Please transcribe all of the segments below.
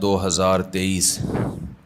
2023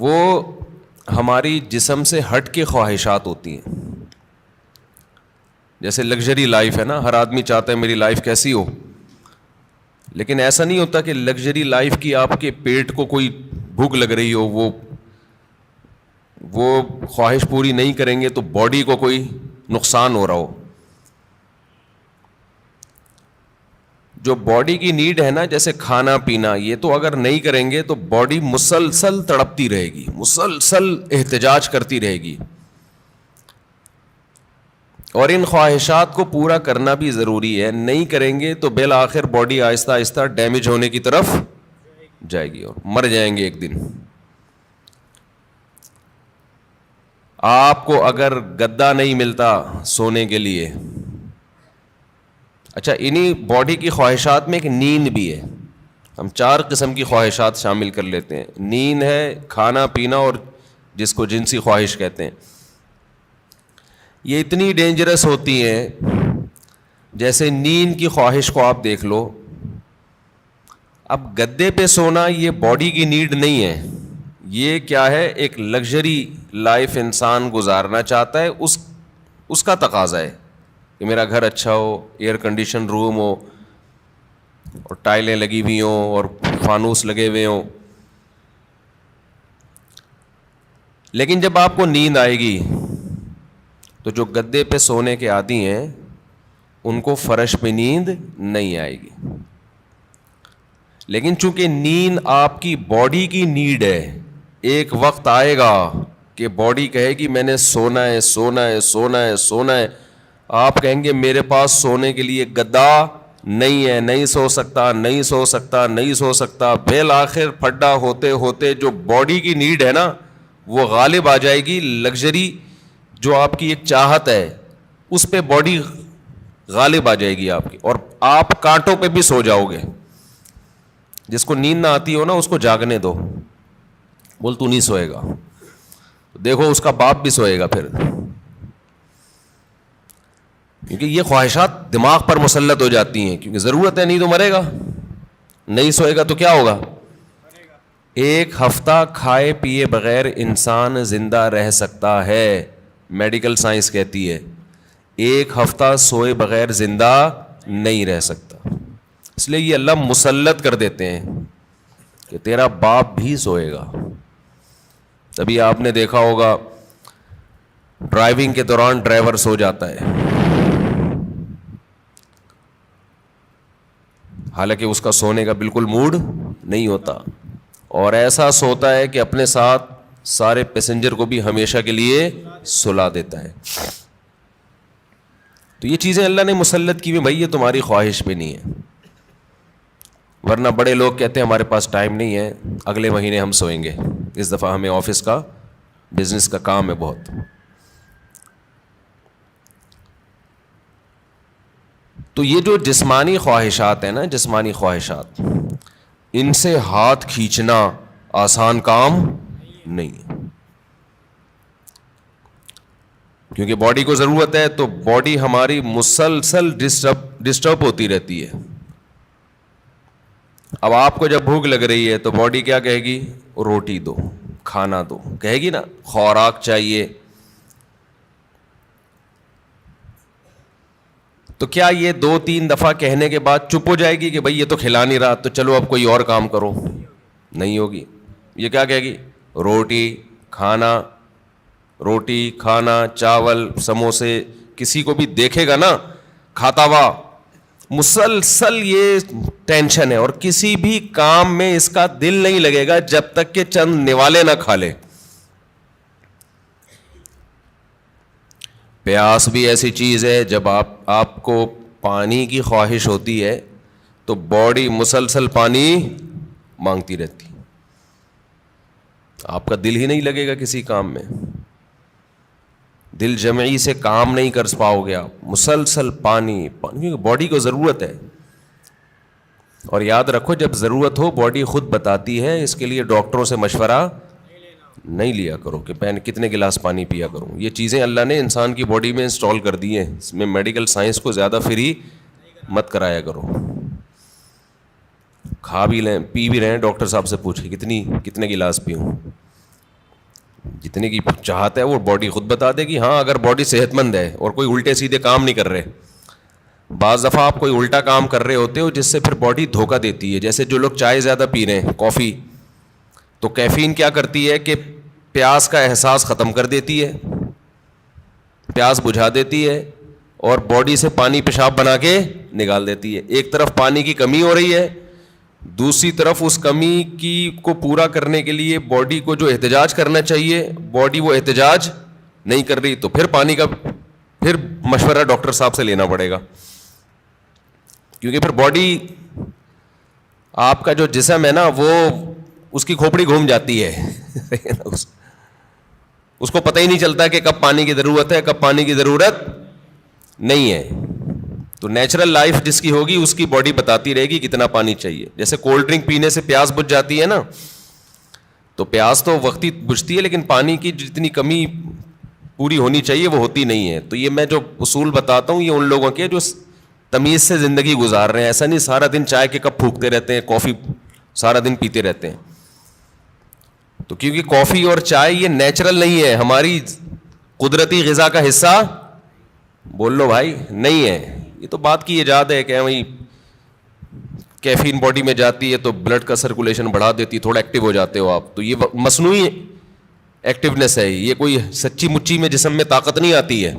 وہ ہماری جسم سے ہٹ کے خواہشات ہوتی ہیں. جیسے لگژری لائف ہے نا, ہر آدمی چاہتا ہے میری لائف کیسی ہو, لیکن ایسا نہیں ہوتا کہ لگژری لائف کی آپ کے پیٹ کو کوئی بھوک لگ رہی ہو, وہ خواہش پوری نہیں کریں گے تو باڈی کو کوئی نقصان ہو رہا ہو. جو باڈی کی نیڈ ہے نا, جیسے کھانا پینا, یہ تو اگر نہیں کریں گے تو باڈی مسلسل تڑپتی رہے گی, مسلسل احتجاج کرتی رہے گی. اور ان خواہشات کو پورا کرنا بھی ضروری ہے, نہیں کریں گے تو بالآخر باڈی آہستہ آہستہ ڈیمیج ہونے کی طرف جائے گی اور مر جائیں گے ایک دن. آپ کو اگر گدا نہیں ملتا سونے کے لیے, اچھا انہی باڈی کی خواہشات میں ایک نیند بھی ہے. ہم 4 قسم کی خواہشات شامل کر لیتے ہیں. نیند ہے, کھانا پینا, اور جس کو جنسی خواہش کہتے ہیں. یہ اتنی ڈینجرس ہوتی ہیں. جیسے نیند کی خواہش کو آپ دیکھ لو, اب گدے پہ سونا یہ باڈی کی نیڈ نہیں ہے, یہ کیا ہے, ایک لگژری لائف انسان گزارنا چاہتا ہے, اس کا تقاضا ہے کہ میرا گھر اچھا ہو, ایئر کنڈیشن روم ہو, اور ٹائلیں لگی ہوئی ہوں, اور فانوس لگے ہوئے ہوں. لیکن جب آپ کو نیند آئے گی تو جو گدے پہ سونے کے عادی ہیں ان کو فرش پہ نیند نہیں آئے گی. لیکن چونکہ نیند آپ کی باڈی کی نیڈ ہے, ایک وقت آئے گا کہ باڈی کہے گی میں نے سونا ہے, سونا ہے, سونا ہے, سونا ہے. آپ کہیں گے میرے پاس سونے کے لیے گدا نہیں ہے, نہیں سو سکتا, نہیں سو سکتا, نہیں سو سکتا. بالآخر پھڈا ہوتے ہوتے جو باڈی کی نیڈ ہے نا وہ غالب آ جائے گی. لگژری جو آپ کی ایک چاہت ہے اس پہ باڈی غالب آ جائے گی آپ کی, اور آپ کانٹوں پہ بھی سو جاؤ گے. جس کو نیند نہ آتی ہو نا اس کو جاگنے دو, بول تو نہیں سوئے گا, دیکھو اس کا باپ بھی سوئے گا پھر, کیونکہ یہ خواہشات دماغ پر مسلط ہو جاتی ہیں. کیونکہ ضرورت ہے, نہیں تو مرے گا. نہیں سوئے گا تو کیا ہوگا؟ ایک ہفتہ کھائے پیے بغیر انسان زندہ رہ سکتا ہے, میڈیکل سائنس کہتی ہے. 1 ہفتہ سوئے بغیر زندہ نہیں رہ سکتا. اس لیے یہ اللہ مسلط کر دیتے ہیں کہ تیرا باپ بھی سوئے گا. تبھی آپ نے دیکھا ہوگا ڈرائیونگ کے دوران ڈرائیور سو جاتا ہے, حالانکہ اس کا سونے کا بالکل موڈ نہیں ہوتا, اور ایسا سوتا ہے کہ اپنے ساتھ سارے پیسنجر کو بھی ہمیشہ کے لیے سلا دیتا ہے. تو یہ چیزیں اللہ نے مسلط کی ہوئی, بھائی یہ تمہاری خواہش پہ نہیں ہے. ورنہ بڑے لوگ کہتے ہیں ہمارے پاس ٹائم نہیں ہے, اگلے مہینے ہم سوئیں گے, اس دفعہ ہمیں آفس کا بزنس کا کام ہے بہت. تو یہ جو جسمانی خواہشات ہیں نا, جسمانی خواہشات, ان سے ہاتھ کھینچنا آسان کام نہیں ہے, کیونکہ باڈی کو ضرورت ہے. تو باڈی ہماری مسلسل ڈسٹرب ہوتی رہتی ہے. اب آپ کو جب بھوک لگ رہی ہے تو باڈی کیا کہے گی؟ روٹی دو, کھانا دو, کہے گی نا, خوراک چاہیے. تو کیا یہ 2-3 دفعہ کہنے کے بعد چپ ہو جائے گی کہ بھائی یہ تو کھلا نہیں رہا تو چلو اب کوئی اور کام کرو؟ نہیں ہوگی. یہ کیا کہے گی؟ روٹی کھانا, روٹی کھانا, چاول, سموسے. کسی کو بھی دیکھے گا نا کھاتا ہوا, مسلسل یہ ٹینشن ہے, اور کسی بھی کام میں اس کا دل نہیں لگے گا جب تک کہ چند نوالے نہ کھا لے. پیاس بھی ایسی چیز ہے, جب آپ کو پانی کی خواہش ہوتی ہے تو باڈی مسلسل پانی مانگتی رہتی, آپ کا دل ہی نہیں لگے گا کسی کام میں, دل جمعی سے کام نہیں کر پاؤ گے آپ, مسلسل پانی, کیونکہ باڈی کو ضرورت ہے. اور یاد رکھو جب ضرورت ہو باڈی خود بتاتی ہے, اس کے لیے ڈاکٹروں سے مشورہ نہیں لیا کرو کہ میں کتنے گلاس پانی پیا کروں. یہ چیزیں اللہ نے انسان کی باڈی میں انسٹال کر دی ہیں, اس میں میڈیکل سائنس کو زیادہ فری مت کرایا کرو. کھا بھی لیں پی بھی رہے ہیں, ڈاکٹر صاحب سے پوچھیں کتنے گلاس پیوں, جتنے کی چاہت ہے وہ باڈی خود بتا دے گی. ہاں اگر باڈی صحت مند ہے اور کوئی الٹے سیدھے کام نہیں کر رہے. بعض دفعہ آپ کوئی الٹا کام کر رہے ہوتے ہو جس سے پھر باڈی دھوکہ دیتی ہے. جیسے جو لوگ چائے زیادہ پی رہے ہیں, کافی, تو کیفین کیا کرتی ہے کہ پیاس کا احساس ختم کر دیتی ہے, پیاس بجھا دیتی ہے اور باڈی سے پانی پیشاب بنا کے نکال دیتی ہے. ایک طرف پانی کی کمی ہو رہی ہے, دوسری طرف اس کمی کی کو پورا کرنے کے لیے باڈی کو جو احتجاج کرنا چاہیے باڈی وہ احتجاج نہیں کر رہی, تو پھر پانی کا پھر مشورہ ڈاکٹر صاحب سے لینا پڑے گا. کیونکہ پھر باڈی, آپ کا جو جسم ہے نا وہ اس کی کھوپڑی گھوم جاتی ہے اس کو پتہ ہی نہیں چلتا کہ کب پانی کی ضرورت ہے کب پانی کی ضرورت نہیں ہے. تو نیچرل لائف جس کی ہوگی اس کی باڈی بتاتی رہے گی کتنا پانی چاہیے. جیسے کولڈ ڈرنک پینے سے پیاس بجھ جاتی ہے نا, تو پیاس تو وقتی بجھتی ہے لیکن پانی کی جتنی کمی پوری ہونی چاہیے وہ ہوتی نہیں ہے. تو یہ میں جو اصول بتاتا ہوں یہ ان لوگوں کے جو تمیز سے زندگی گزار رہے ہیں. ایسا نہیں سارا دن چائے کے کپ پھونکتے رہتے ہیں, کافی سارا دن پیتے رہتے ہیں. تو کیونکہ کافی اور چائے یہ نیچرل نہیں ہے, ہماری قدرتی غذا کا حصہ بول لو بھائی نہیں ہے. یہ تو بات کی ایجاد ہے کہ وہی کیفین باڈی میں جاتی ہے تو بلڈ کا سرکولیشن بڑھا دیتی ہے, تھوڑا ایکٹیو ہو جاتے ہو آپ. تو یہ مصنوعی ایکٹیونیس ہے, یہ کوئی سچی مچی میں جسم میں طاقت نہیں آتی ہے.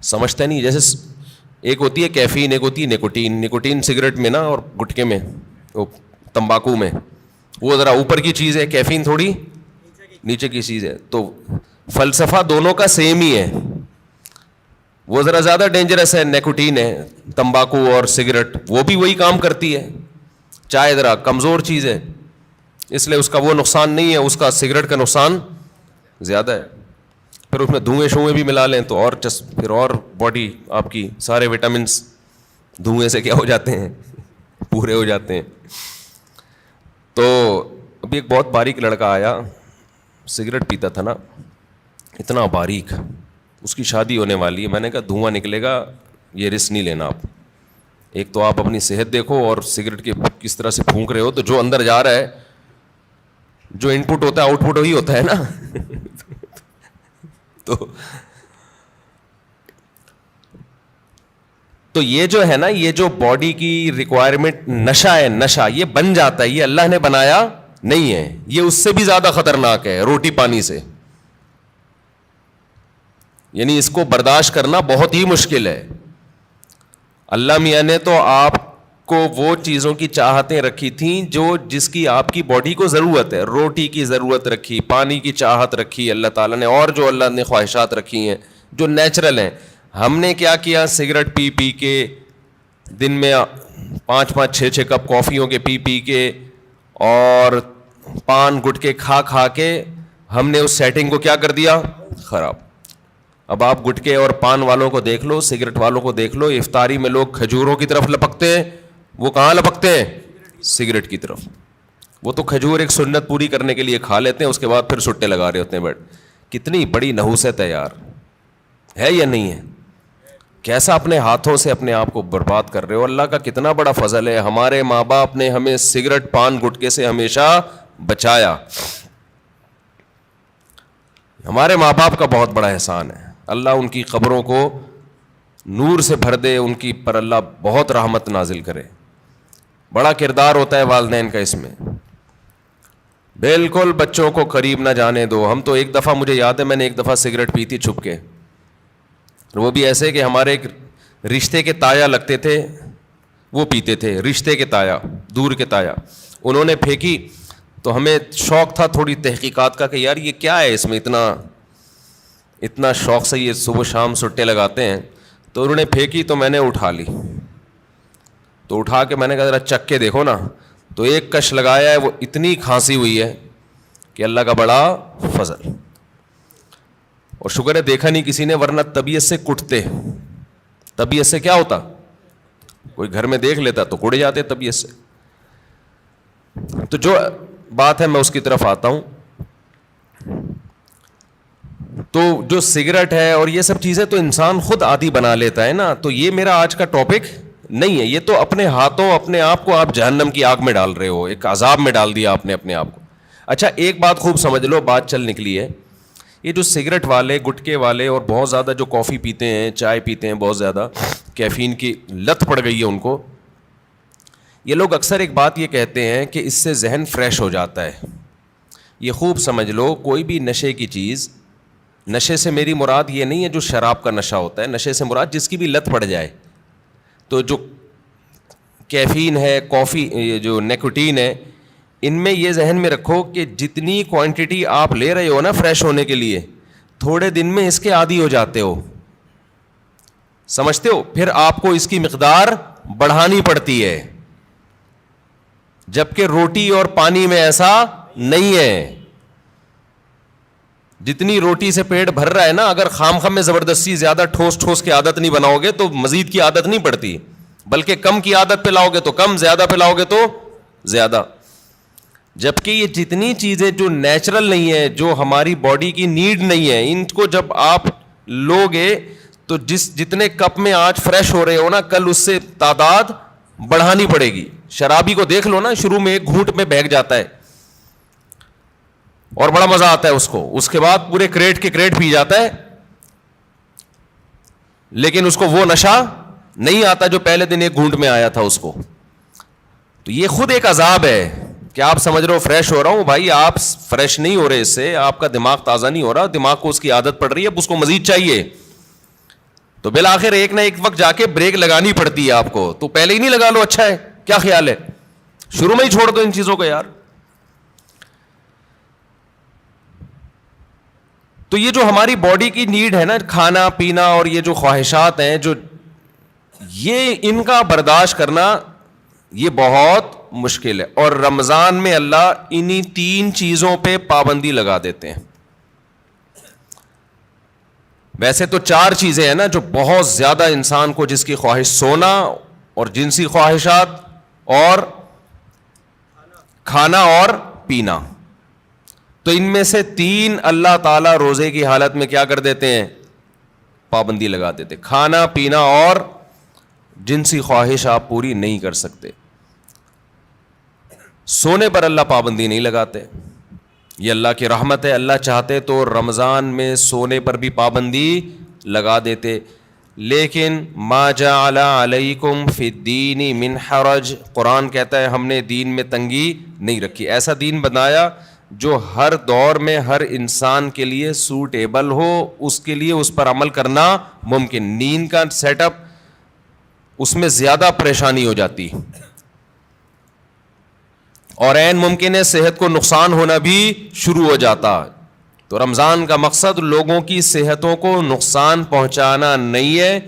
سمجھتے نہیں. جیسے ایک ہوتی ہے کیفین, ایک ہوتی ہے نکوٹین. نکوٹین سگریٹ میں نا اور گٹکے میں, وہ تمباکو میں, وہ ذرا اوپر کی چیز ہے, کیفین تھوڑی نیچے کی چیز ہے. تو فلسفہ دونوں کا سیم ہی ہے. وہ ذرا زیادہ ڈینجرس ہے نکوٹین ہے, تمباکو اور سگریٹ وہ بھی وہی کام کرتی ہے. چائے ذرا کمزور چیز ہے اس لیے اس کا وہ نقصان نہیں ہے, اس کا سگریٹ کا نقصان زیادہ ہے. پھر اس میں دھوئیں شوئیں بھی ملا لیں تو اور پھر اور باڈی آپ کی سارے وٹامنس دھوئیں سے کیا ہو جاتے ہیں, پورے ہو جاتے ہیں. تو ابھی ایک بہت باریک لڑکا آیا, سگریٹ پیتا تھا نا, اتنا باریک, اس کی شادی ہونے والی ہے. میں نے کہا دھواں نکلے گا, یہ رسک نہیں لینا آپ. ایک تو آپ اپنی صحت دیکھو اور سگریٹ کے کس طرح سے پھونک رہے ہو, تو جو اندر جا رہا ہے, جو ان پٹ ہوتا ہے آؤٹ پٹ وہی ہوتا ہے نا. تو یہ جو ہے نا, یہ جو باڈی کی ریکوائرمنٹ نشہ ہے, نشہ یہ بن جاتا ہے, یہ اللہ نے بنایا نہیں ہے. یہ اس سے بھی زیادہ خطرناک ہے روٹی پانی سے. یعنی اس کو برداشت کرنا بہت ہی مشکل ہے. اللہ میاں نے تو آپ کو وہ چیزوں کی چاہتیں رکھی تھیں جو جس کی آپ کی باڈی کو ضرورت ہے. روٹی کی ضرورت رکھی, پانی کی چاہت رکھی اللہ تعالیٰ نے, اور جو اللہ نے خواہشات رکھی ہیں جو نیچرل ہیں. ہم نے کیا کیا, سگریٹ پی پی کے, دن میں 5-6 کپ کافیوں کے پی پی کے, اور پان گٹکے کھا کھا کے ہم نے اس سیٹنگ کو کیا کر دیا, خراب. اب آپ گٹکے اور پان والوں کو دیکھ لو, سگریٹ والوں کو دیکھ لو, افطاری میں لوگ کھجوروں کی طرف لپکتے ہیں, وہ کہاں لپکتے ہیں, سگریٹ کی طرف. وہ تو کھجور ایک سنت پوری کرنے کے لیے کھا لیتے ہیں, اس کے بعد پھر سٹے لگا رہے ہوتے ہیں. بٹ کتنی بڑی نحوست ہے یار, ہے یا نہیں ہے؟ کیسا اپنے ہاتھوں سے اپنے آپ کو برباد کر رہے ہو. اللہ کا کتنا بڑا فضل ہے, ہمارے ماں باپ نے ہمیں سگریٹ پان گٹکے سے ہمیشہ بچایا. ہمارے ماں باپ کا بہت بڑا احسان ہے. اللہ ان کی قبروں کو نور سے بھر دے, ان کی پر اللہ بہت رحمت نازل کرے. بڑا کردار ہوتا ہے والدین کا اس میں. بالکل بچوں کو قریب نہ جانے دو. ہم تو ایک دفعہ, مجھے یاد ہے میں نے ایک دفعہ سگریٹ پی تھی چھپ کے, وہ بھی ایسے کہ ہمارے ایک رشتے کے تایا لگتے تھے, وہ پیتے تھے, رشتے کے تایا, دور کے تایا. انہوں نے پھینکی تو ہمیں شوق تھا تھوڑی تحقیقات کا کہ یار یہ کیا ہے, اس میں اتنا شوق سے یہ صبح شام سٹے لگاتے ہیں. تو انہوں نے پھینکی تو میں نے اٹھا لی, تو اٹھا کے میں نے کہا ذرا چک کے دیکھو نا, تو ایک کش لگایا ہے, وہ اتنی کھانسی ہوئی ہے کہ اللہ کا بڑا فضل. اور شکر ہے دیکھا نہیں کسی نے, ورنہ طبیعت سے کٹتے. طبیعت سے کیا ہوتا, کوئی گھر میں دیکھ لیتا تو کٹ جاتے طبیعت سے. تو جو بات ہے میں اس کی طرف آتا ہوں. تو جو سگریٹ ہے اور یہ سب چیزیں تو انسان خود عادی بنا لیتا ہے نا. تو یہ میرا آج کا ٹاپک نہیں ہے, یہ تو اپنے ہاتھوں اپنے آپ کو آپ جہنم کی آگ میں ڈال رہے ہو, ایک عذاب میں ڈال دیا آپ نے اپنے آپ کو. اچھا ایک بات خوب سمجھ لو, بات چل نکلی ہے, یہ جو سگریٹ والے, گٹکے والے اور بہت زیادہ جو کافی پیتے ہیں, چائے پیتے ہیں, بہت زیادہ کیفین کی لت پڑ گئی ہے ان کو, یہ لوگ اکثر ایک بات یہ کہتے ہیں کہ اس سے ذہن فریش ہو جاتا ہے. یہ خوب سمجھ لو, کوئی بھی نشے کی چیز, نشے سے میری مراد یہ نہیں ہے جو شراب کا نشہ ہوتا ہے, نشے سے مراد جس کی بھی لت پڑ جائے. تو جو کیفین ہے, کافی, یہ جو نیکوٹین ہے, ان میں یہ ذہن میں رکھو کہ جتنی کوانٹٹی آپ لے رہے ہو نا فریش ہونے کے لیے, تھوڑے دن میں اس کے عادی ہو جاتے ہو, سمجھتے ہو, پھر آپ کو اس کی مقدار بڑھانی پڑتی ہے, جبکہ روٹی اور پانی میں ایسا نہیں ہے. جتنی روٹی سے پیٹ بھر رہا ہے نا, اگر خام خام میں زبردستی زیادہ ٹھوس ٹھوس کی عادت نہیں بناؤ گے تو مزید کی عادت نہیں پڑتی, بلکہ کم کی عادت پہ لاؤ گے تو کم, زیادہ پہ لاؤ گے تو زیادہ. جبکہ یہ جتنی چیزیں جو نیچرل نہیں ہے, جو ہماری باڈی کی نیڈ نہیں ہے, ان کو جب آپ لوگے تو جتنے کپ میں آج فریش ہو رہے ہو نا, کل اس سے تعداد بڑھانی پڑے گی. شرابی کو دیکھ لو نا, شروع میں ایک گھونٹ میں بہک جاتا ہے اور بڑا مزہ آتا ہے اس کو, اس کے بعد پورے کریٹ کے کریٹ پی جاتا ہے, لیکن اس کو وہ نشہ نہیں آتا جو پہلے دن ایک گھونٹ میں آیا تھا اس کو. تو یہ خود ایک عذاب ہے کہ آپ سمجھ رہے ہو فریش ہو رہا ہوں, بھائی آپ فریش نہیں ہو رہے, اس سے آپ کا دماغ تازہ نہیں ہو رہا, دماغ کو اس کی عادت پڑ رہی ہے, اب اس کو مزید چاہیے. تو بالآخر ایک نہ ایک وقت جا کے بریک لگانی پڑتی ہے آپ کو. تو پہلے ہی نہیں لگا لو, اچھا ہے, کیا خیال ہے, شروع میں ہی چھوڑ دو ان چیزوں کو یار. تو یہ جو ہماری باڈی کی نیڈ ہے نا, کھانا پینا اور یہ جو خواہشات ہیں, جو یہ ان کا برداشت کرنا یہ بہت مشکل ہے. اور رمضان میں اللہ انہی 3 چیزوں پہ پابندی لگا دیتے ہیں. ویسے تو 4 چیزیں ہیں نا جو بہت زیادہ انسان کو, جس کی خواہش سونا اور جنسی خواہشات اور کھانا اور پینا. تو ان میں سے 3 اللہ تعالیٰ روزے کی حالت میں کیا کر دیتے ہیں, پابندی لگا دیتے. کھانا پینا اور جنسی خواہش آپ پوری نہیں کر سکتے. سونے پر اللہ پابندی نہیں لگاتے, یہ اللہ کی رحمت ہے. اللہ چاہتے تو رمضان میں سونے پر بھی پابندی لگا دیتے, لیکن ما جعل علیکم فی الدین من حرج, قرآن کہتا ہے ہم نے دین میں تنگی نہیں رکھی. ایسا دین بنایا جو ہر دور میں ہر انسان کے لیے سوٹیبل ہو, اس کے لیے اس پر عمل کرنا ممکن. نیند کا سیٹ اپ, اس میں زیادہ پریشانی ہو جاتی اور عین ممکن ہے صحت کو نقصان ہونا بھی شروع ہو جاتا. تو رمضان کا مقصد لوگوں کی صحتوں کو نقصان پہنچانا نہیں ہے,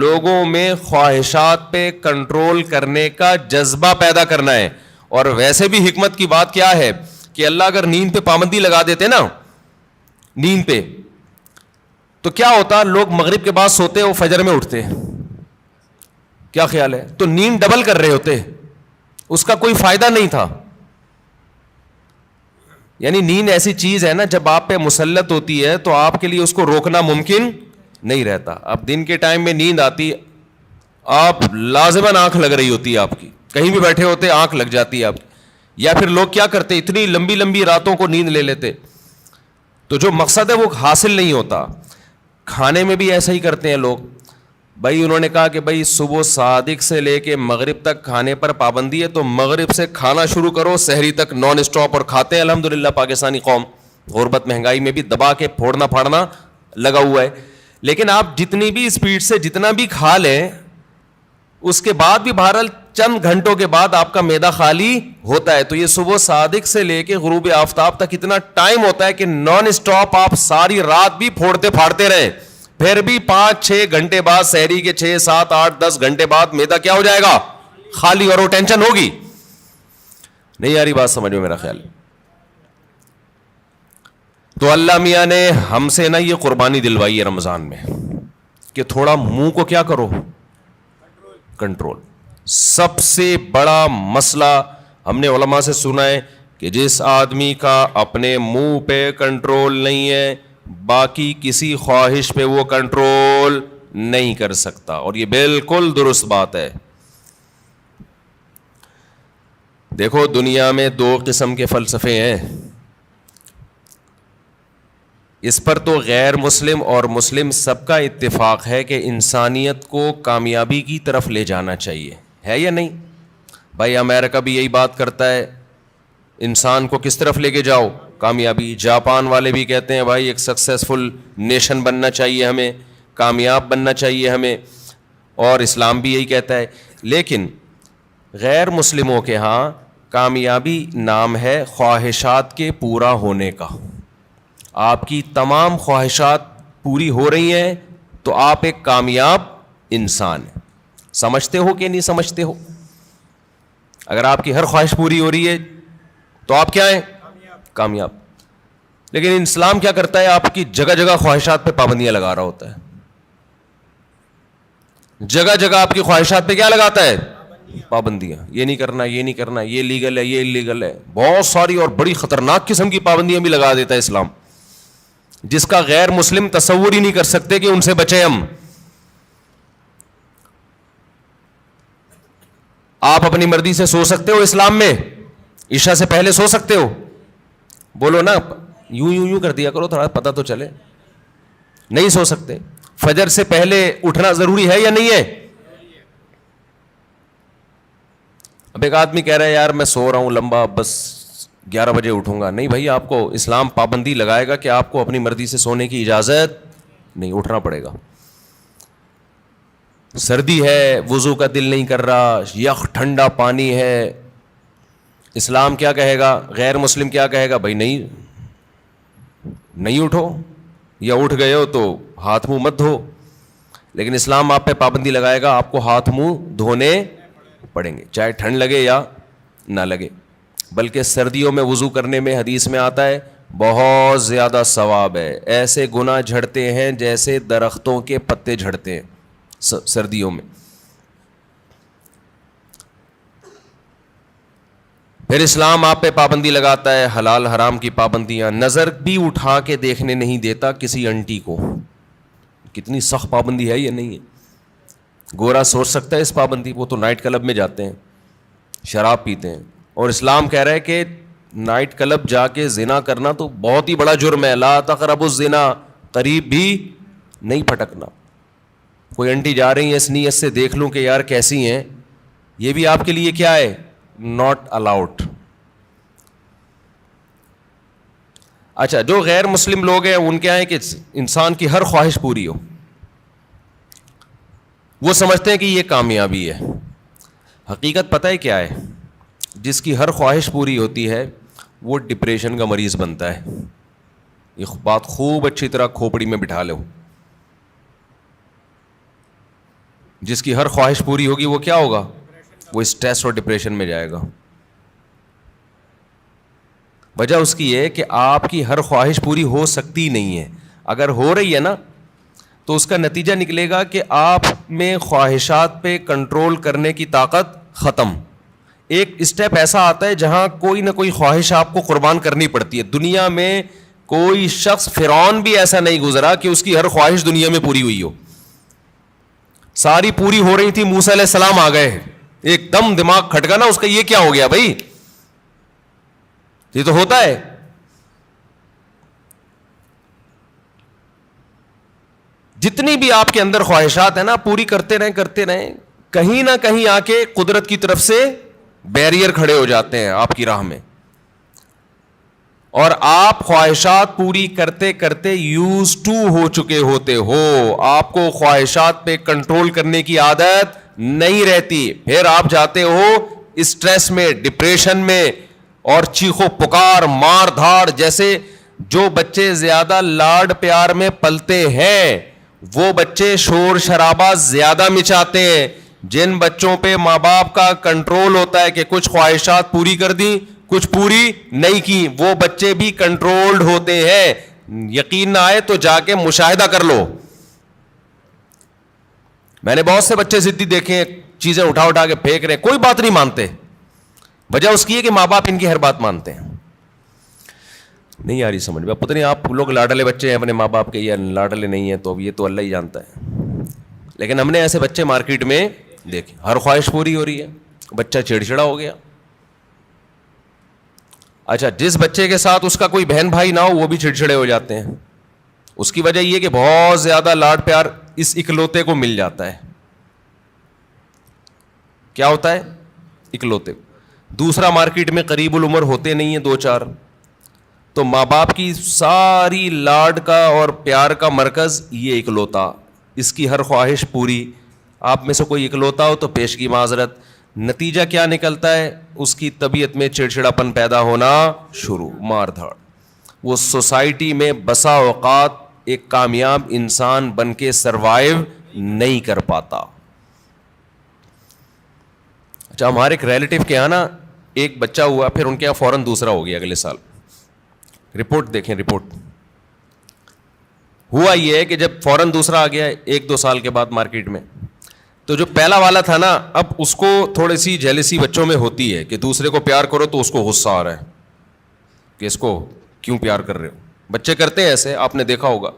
لوگوں میں خواہشات پہ کنٹرول کرنے کا جذبہ پیدا کرنا ہے. اور ویسے بھی حکمت کی بات کیا ہے کہ اللہ اگر نیند پہ پابندی لگا دیتے نا, نیند پہ, تو کیا ہوتا, لوگ مغرب کے بعد سوتے وہ فجر میں اٹھتے, کیا خیال ہے, تو نیند ڈبل کر رہے ہوتے, اس کا کوئی فائدہ نہیں تھا. یعنی نیند ایسی چیز ہے نا, جب آپ پہ مسلط ہوتی ہے تو آپ کے لیے اس کو روکنا ممکن نہیں رہتا. اب دن کے ٹائم میں نیند آتی, آپ لازماً آنکھ لگ رہی ہوتی ہے آپ کی, کہیں بھی بیٹھے ہوتے آنکھ لگ جاتی ہے آپ کی. یا پھر لوگ کیا کرتے, اتنی لمبی لمبی راتوں کو نیند لے لیتے, تو جو مقصد ہے وہ حاصل نہیں ہوتا. کھانے میں بھی ایسا ہی کرتے ہیں لوگ. بھائی انہوں نے کہا کہ بھائی صبح صادق سے لے کے مغرب تک کھانے پر پابندی ہے, تو مغرب سے کھانا شروع کرو, سحری تک نان اسٹاپ, اور کھاتے ہیں الحمدللہ. پاکستانی قوم غربت مہنگائی میں بھی دبا کے پھوڑنا پھاڑنا لگا ہوا ہے. لیکن آپ جتنی بھی اسپیڈ سے جتنا بھی کھا لیں, اس کے بعد بھی بہرحال چند گھنٹوں کے بعد آپ کا معدہ خالی ہوتا ہے. تو یہ صبح صادق سے لے کے غروب آفتاب تک اتنا ٹائم ہوتا ہے کہ نان اسٹاپ آپ ساری رات بھی پھوڑتے پھاڑتے رہیں, پھر بھی 5-6 گھنٹے بعد, سحری کے 6, 7, 8, 10 گھنٹے بعد معدہ کیا ہو جائے گا, خالی, اور وہ ٹینشن ہوگی. نہیں آ رہی بات سمجھ میں میرا خیال. تو اللہ میاں نے ہم سے نا یہ قربانی دلوائی ہے رمضان میں کہ تھوڑا منہ کو کیا کرو, کنٹرول. سب سے بڑا مسئلہ ہم نے علماء سے سنا ہے کہ جس آدمی کا اپنے منہ پہ کنٹرول نہیں ہے, باقی کسی خواہش پہ وہ کنٹرول نہیں کر سکتا. اور یہ بالکل درست بات ہے. دیکھو دنیا میں 2 قسم کے فلسفے ہیں. اس پر تو غیر مسلم اور مسلم سب کا اتفاق ہے کہ انسانیت کو کامیابی کی طرف لے جانا چاہیے, ہے یا نہیں؟ بھائی امریکہ بھی یہی بات کرتا ہے, انسان کو کس طرف لے کے جاؤ, کامیابی. جاپان والے بھی کہتے ہیں بھائی ایک سکسیسفل نیشن بننا چاہیے ہمیں, کامیاب بننا چاہیے ہمیں, اور اسلام بھی یہی کہتا ہے. لیکن غیر مسلموں کے ہاں کامیابی نام ہے خواہشات کے پورا ہونے کا. آپ کی تمام خواہشات پوری ہو رہی ہیں تو آپ ایک کامیاب انسان ہیں. سمجھتے ہو کہ نہیں سمجھتے ہو؟ اگر آپ کی ہر خواہش پوری ہو رہی ہے تو آپ کیا ہیں؟ کامیاب. لیکن اسلام کیا کرتا ہے؟ آپ کی جگہ جگہ خواہشات پہ پابندیاں لگا رہا ہوتا ہے. جگہ جگہ آپ کی خواہشات پہ کیا لگاتا ہے؟ پابندیاں. یہ نہیں کرنا, یہ نہیں کرنا, یہ لیگل ہے, یہ انلیگل ہے. بہت ساری اور بڑی خطرناک قسم کی پابندیاں بھی لگا دیتا ہے اسلام, جس کا غیر مسلم تصور ہی نہیں کر سکتے کہ ان سے بچیں ہم. آپ اپنی مرضی سے سو سکتے ہو اسلام میں؟ عشاء سے پہلے سو سکتے ہو؟ بولو نا, یوں کر دیا کرو, تھوڑا پتہ تو چلے. نہیں سو سکتے. فجر سے پہلے اٹھنا ضروری ہے یا نہیں ہے؟ اب ایک آدمی کہہ رہا ہے یار میں سو رہا ہوں لمبا, بس 11 بجے اٹھوں گا. نہیں بھائی, آپ کو اسلام پابندی لگائے گا کہ آپ کو اپنی مرضی سے سونے کی اجازت نہیں, اٹھنا پڑے گا. سردی ہے, وضو کا دل نہیں کر رہا, یخ ٹھنڈا پانی ہے, اسلام کیا کہے گا؟ غیر مسلم کیا کہے گا؟ بھائی نہیں اٹھو, یا اٹھ گئے ہو تو ہاتھ منہ مت دھو. لیکن اسلام آپ پہ پابندی لگائے گا, آپ کو ہاتھ منہ دھونے پڑیں گے, چاہے ٹھنڈ لگے یا نہ لگے. بلکہ سردیوں میں وضو کرنے میں حدیث میں آتا ہے بہت زیادہ ثواب ہے. ایسے گناہ جھڑتے ہیں جیسے درختوں کے پتے جھڑتے ہیں سردیوں میں. پھر اسلام آپ پہ پابندی لگاتا ہے حلال حرام کی پابندیاں. نظر بھی اٹھا کے دیکھنے نہیں دیتا کسی انٹی کو. کتنی سخت پابندی ہے یہ نہیں ہے؟ گورا سوچ سکتا ہے اس پابندی. وہ تو نائٹ کلب میں جاتے ہیں, شراب پیتے ہیں, اور اسلام کہہ رہا ہے کہ نائٹ کلب جا کے زنا کرنا تو بہت ہی بڑا جرم ہے. لا تقربوا الزنا, قریب بھی نہیں پھٹکنا. کوئی انٹی جا رہی ہیں اس نیت سے دیکھ لوں کہ یار کیسی ہیں, یہ بھی آپ کے لیے کیا ہے؟ Not allowed. اچھا, جو غیر مسلم لوگ ہیں ان کیا ہے کہ انسان کی ہر خواہش پوری ہو. وہ سمجھتے ہیں کہ یہ کامیابی ہے. حقیقت پتہ ہے کیا ہے؟ جس کی ہر خواہش پوری ہوتی ہے وہ ڈپریشن کا مریض بنتا ہے. یہ بات خوب اچھی طرح کھوپڑی میں بٹھا لو. جس کی ہر خواہش پوری ہوگی وہ کیا ہوگا؟ وہ اسٹریس اور ڈپریشن میں جائے گا. وجہ اس کی ہے کہ آپ کی ہر خواہش پوری ہو سکتی نہیں ہے. اگر ہو رہی ہے نا تو اس کا نتیجہ نکلے گا کہ آپ میں خواہشات پہ کنٹرول کرنے کی طاقت ختم. ایک اسٹیپ ایسا آتا ہے جہاں کوئی نہ کوئی خواہش آپ کو قربان کرنی پڑتی ہے. دنیا میں کوئی شخص فرعون بھی ایسا نہیں گزرا کہ اس کی ہر خواہش دنیا میں پوری ہوئی ہو. ساری پوری ہو رہی تھی, موسیٰ علیہ السلام آ گئے, ایک دم دماغ کھٹکا نا اس کا, یہ کیا ہو گیا بھائی؟ یہ تو ہوتا ہے. جتنی بھی آپ کے اندر خواہشات ہیں نا, پوری کرتے رہیں, کہیں نہ کہیں آ کے قدرت کی طرف سے بیریئر کھڑے ہو جاتے ہیں آپ کی راہ میں, اور آپ خواہشات پوری کرتے کرتے یوز ٹو ہو چکے ہوتے ہو. آپ کو خواہشات پہ کنٹرول کرنے کی عادت نہیں رہتی. پھر آپ جاتے ہو اسٹریس میں, ڈپریشن میں, اور چیخو پکار, مار دھاڑ. جیسے جو بچے زیادہ لاڈ پیار میں پلتے ہیں وہ بچے شور شرابہ زیادہ مچاتے ہیں. جن بچوں پہ ماں باپ کا کنٹرول ہوتا ہے کہ کچھ خواہشات پوری کر دیں, کچھ پوری نہیں کی, وہ بچے بھی کنٹرولڈ ہوتے ہیں. یقین نہ آئے تو جا کے مشاہدہ کر لو. میں نے بہت سے بچے ضدی دیکھے, چیزیں اٹھا کے پھینک رہے, کوئی بات نہیں مانتے. وجہ اس کی ہے کہ ماں باپ ان کی ہر بات مانتے ہیں. نہیں آ رہی سمجھ میں؟ پتہ نہیں آپ لوگ لاڈلے بچے ہیں اپنے ماں باپ کے یا لاڈلے نہیں ہیں, تو اب یہ تو اللہ ہی جانتا ہے. لیکن ہم نے ایسے بچے مارکیٹ میں دیکھے, ہر خواہش پوری ہو رہی ہے, بچہ چڑچڑا ہو گیا. اچھا جس بچے کے ساتھ اس کا کوئی بہن بھائی نہ ہو وہ بھی چڑچڑے ہو جاتے ہیں. اس کی وجہ یہ کہ بہت زیادہ لاڈ پیار اس اکلوتے کو مل جاتا ہے. کیا ہوتا ہے؟ اکلوتے. دوسرا مارکیٹ میں قریب العمر ہوتے نہیں ہیں 2-4, تو ماں باپ کی ساری لاڈ کا اور پیار کا مرکز یہ اکلوتا, اس کی ہر خواہش پوری. آپ میں سے کوئی اکلوتا ہو تو پیش کی معذرت. نتیجہ کیا نکلتا ہے؟ اس کی طبیعت میں چڑچڑاپن پیدا ہونا شروع, مار دھاڑ. وہ سوسائٹی میں بسا اوقات ایک کامیاب انسان بن کے سروائیو نہیں کر پاتا. اچھا ہمارے ایک ریلیٹیو کے یہاں نا ایک بچہ ہوا, پھر ان کے یہاں فوراً دوسرا ہو گیا اگلے سال. رپورٹ دیکھیں رپورٹ. ہوا یہ ہے کہ جب فوراً دوسرا آ گیا 1-2 سال کے بعد مارکیٹ میں, تو جو پہلا والا تھا نا, اب اس کو تھوڑی سی جیلسی بچوں میں ہوتی ہے کہ دوسرے کو پیار کرو تو اس کو غصہ آ رہا ہے کہ اس کو کیوں پیار کر رہے ہو. بچے کرتے ہیں ایسے, آپ نے دیکھا ہوگا.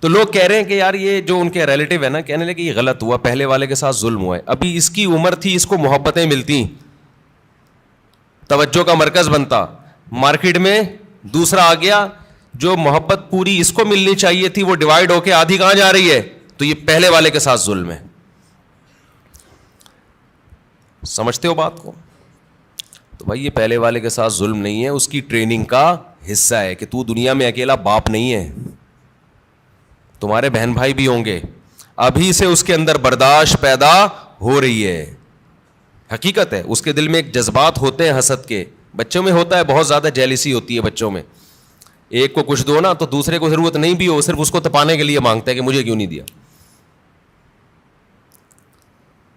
تو لوگ کہہ رہے ہیں کہ یار یہ جو ان کے ریلیٹیو ہے نا, کہنے لگے یہ غلط ہوا, پہلے والے کے ساتھ ظلم ہوا ہے. ابھی اس کی عمر تھی, اس کو محبتیں ملتی, توجہ کا مرکز بنتا. مارکیٹ میں دوسرا آ گیا, جو محبت پوری اس کو ملنی چاہیے تھی وہ ڈیوائڈ ہو کے آدھی کہاں جا رہی ہے, تو یہ پہلے والے کے ساتھ ظلم ہے. سمجھتے ہو بات کو؟ تو بھائی یہ پہلے والے کے ساتھ ظلم نہیں ہے, اس کی ٹریننگ کا حصہ ہے کہ تو دنیا میں اکیلا باپ نہیں ہے, تمہارے بہن بھائی بھی ہوں گے. ابھی سے اس کے اندر برداشت پیدا ہو رہی ہے. حقیقت ہے, اس کے دل میں ایک جذبات ہوتے ہیں حسد کے. بچوں میں ہوتا ہے, بہت زیادہ جیلسی ہوتی ہے بچوں میں. ایک کو کچھ دو نا تو دوسرے کو ضرورت نہیں بھی ہو, صرف اس کو تپانے کے لیے مانگتا ہے کہ مجھے کیوں نہیں دیا.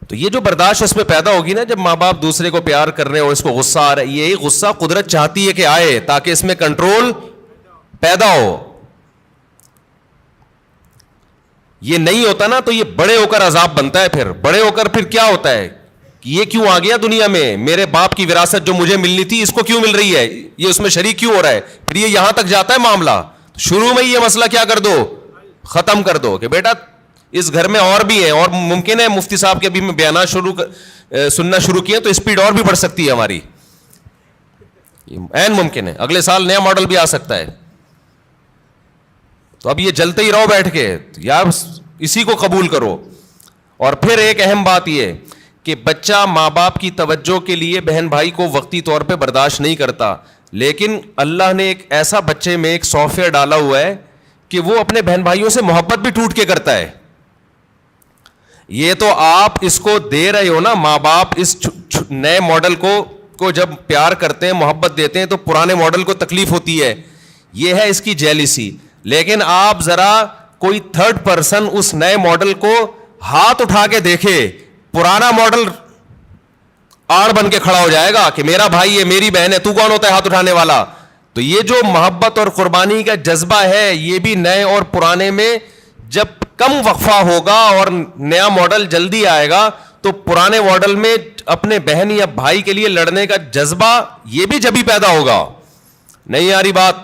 تو یہ جو برداشت اس میں پیدا ہوگی نا, جب ماں باپ دوسرے کو پیار کر رہے ہو, اس کو غصہ آ رہا ہے, یہی غصہ قدرت چاہتی ہے کہ آئے تاکہ اس میں کنٹرول پیدا ہو. یہ نہیں ہوتا نا تو یہ بڑے ہو کر عذاب بنتا ہے. پھر بڑے ہو کر پھر کیا ہوتا ہے کہ یہ کیوں آ گیا دنیا میں, میرے باپ کی وراثت جو مجھے ملنی تھی اس کو کیوں مل رہی ہے, یہ اس میں شریک کیوں ہو رہا ہے. پھر یہ یہاں تک جاتا ہے معاملہ. شروع میں یہ مسئلہ کیا کر دو, ختم کر دو کہ بیٹا اس گھر میں اور بھی ہیں, اور ممکن ہے مفتی صاحب کے ابھی میں بیانات سننا شروع کیے تو اسپیڈ اور بھی بڑھ سکتی ہے ہماری, عین ممکن ہے. اگلے سال نیا ماڈل بھی آ سکتا ہے. تو اب یہ جلتے ہی رہو بیٹھ کے, یار اسی کو قبول کرو. اور پھر ایک اہم بات یہ کہ بچہ ماں باپ کی توجہ کے لیے بہن بھائی کو وقتی طور پہ برداشت نہیں کرتا, لیکن اللہ نے ایک ایسا بچے میں ایک سافٹ ویئر ڈالا ہوا ہے کہ وہ اپنے بہن بھائیوں سے محبت بھی ٹوٹ کے کرتا ہے. یہ تو آپ اس کو دے رہے ہو نا, ماں باپ اس نئے ماڈل کو جب پیار کرتے ہیں, محبت دیتے ہیں, تو پرانے ماڈل کو تکلیف ہوتی ہے. یہ ہے اس کی جیلسی. لیکن آپ ذرا کوئی تھرڈ پرسن اس نئے ماڈل کو ہاتھ اٹھا کے دیکھے, پرانا ماڈل آڑ بن کے کھڑا ہو جائے گا کہ میرا بھائی ہے, میری بہن ہے, تو کون ہوتا ہے ہاتھ اٹھانے والا. تو یہ جو محبت اور قربانی کا جذبہ ہے, یہ بھی نئے اور پرانے میں جب کم وقفہ ہوگا اور نیا ماڈل جلدی آئے گا, تو پرانے ماڈل میں اپنے بہن یا بھائی کے لیے لڑنے کا جذبہ یہ بھی جبھی پیدا ہوگا. نہیں آ رہی بات؟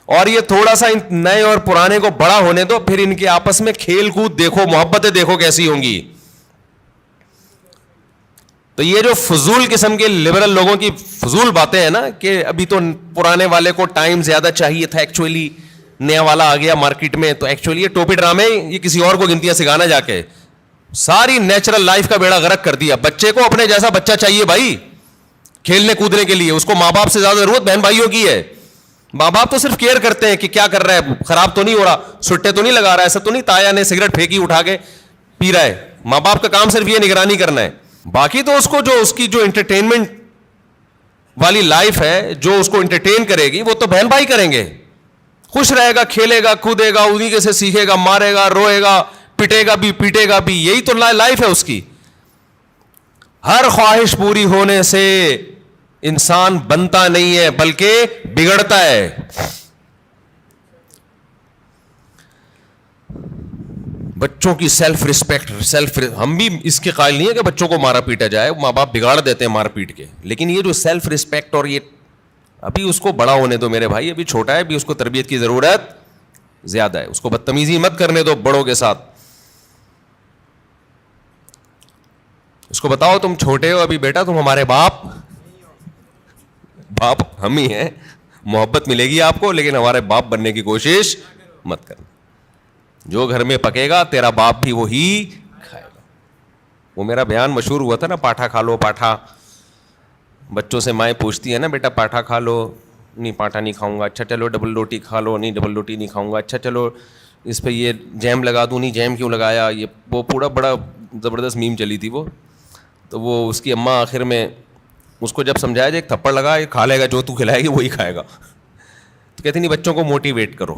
اور یہ تھوڑا سا نئے اور پرانے کو بڑا ہونے دو, پھر ان کے آپس میں کھیل کود دیکھو, محبتیں دیکھو کیسی ہوں گی. تو یہ جو فضول قسم کے لبرل لوگوں کی فضول باتیں ہیں نا کہ ابھی تو پرانے والے کو ٹائم زیادہ چاہیے تھا, ایکچولی نیا والا آ گیا مارکیٹ میں, تو ایکچولی یہ ٹوپی ڈرامے یہ کسی اور کو گنتیاں سکھانا جا کے ساری نیچرل لائف کا بیڑا غرق کر دیا. بچے کو اپنے جیسا بچہ چاہیے بھائی کھیلنے کودنے کے لیے, اس کو ماں باپ سے زیادہ ضرورت بہن بھائیوں کی ہے. ماں باپ تو صرف کیئر کرتے ہیں کہ کیا کر رہا ہے, خراب تو نہیں ہو رہا, سٹے تو نہیں لگا رہا ہے, ایسا تو نہیں تایا نے سگریٹ پھینکی اٹھا کے پی رہا ہے. ماں باپ کا کام صرف یہ نگرانی کرنا ہے. باقی تو اس کو جو اس کی جو انٹرٹینمنٹ والی لائف ہے, جو اس کو انٹرٹین کرے گی, وہ تو بہن بھائی کریں گے. خوش رہے گا, کھیلے گا, کودے گا, انہیں کے سے سیکھے گا, مارے گا, روئے گا, پٹے گا بھی, پیٹے گا بھی. یہی تو لائف ہے اس کی. ہر خواہش پوری ہونے سے انسان بنتا نہیں ہے بلکہ بگڑتا ہے. بچوں کی سیلف رسپیکٹ, ہم بھی اس کے قائل نہیں ہے کہ بچوں کو مارا پیٹا جائے, ماں باپ بگاڑ دیتے ہیں مار پیٹ کے, لیکن یہ جو سیلف رسپیکٹ اور یہ ابھی اس کو بڑا ہونے دو میرے بھائی, ابھی چھوٹا ہے, ابھی اس کو تربیت کی ضرورت زیادہ ہے. اس کو بدتمیزی مت کرنے دو بڑوں کے ساتھ. اس کو بتاؤ تم چھوٹے ہو ابھی بیٹا, تم ہمارے باپ باپ ہم ہی ہیں. محبت ملے گی آپ کو, لیکن ہمارے باپ بننے کی کوشش مت کرنا. جو گھر میں پکے گا تیرا باپ بھی وہی کھائے گا. وہ میرا بیان مشہور ہوا تھا نا, پاٹھا کھا لو پاٹھا. بچوں سے مائیں پوچھتی ہے نا, بیٹا پاٹھا کھا لو, نہیں پاٹھا نہیں کھاؤں گا. اچھا چلو ڈبل روٹی کھا لو, نہیں ڈبل روٹی نہیں کھاؤں گا. اچھا چلو اس پہ یہ جیم لگا دوں, نہیں جیم کیوں لگایا. یہ وہ پورا بڑا زبردست میم چلی تھی وہ. تو وہ اس کی اماں آخر میں اس کو جب سمجھایا جائے ایک تھپڑ لگا, یہ کھا لے گا, جو تو کھلائے گی وہی کھائے گا. تو کہتے نہیں بچوں کو موٹیویٹ کرو.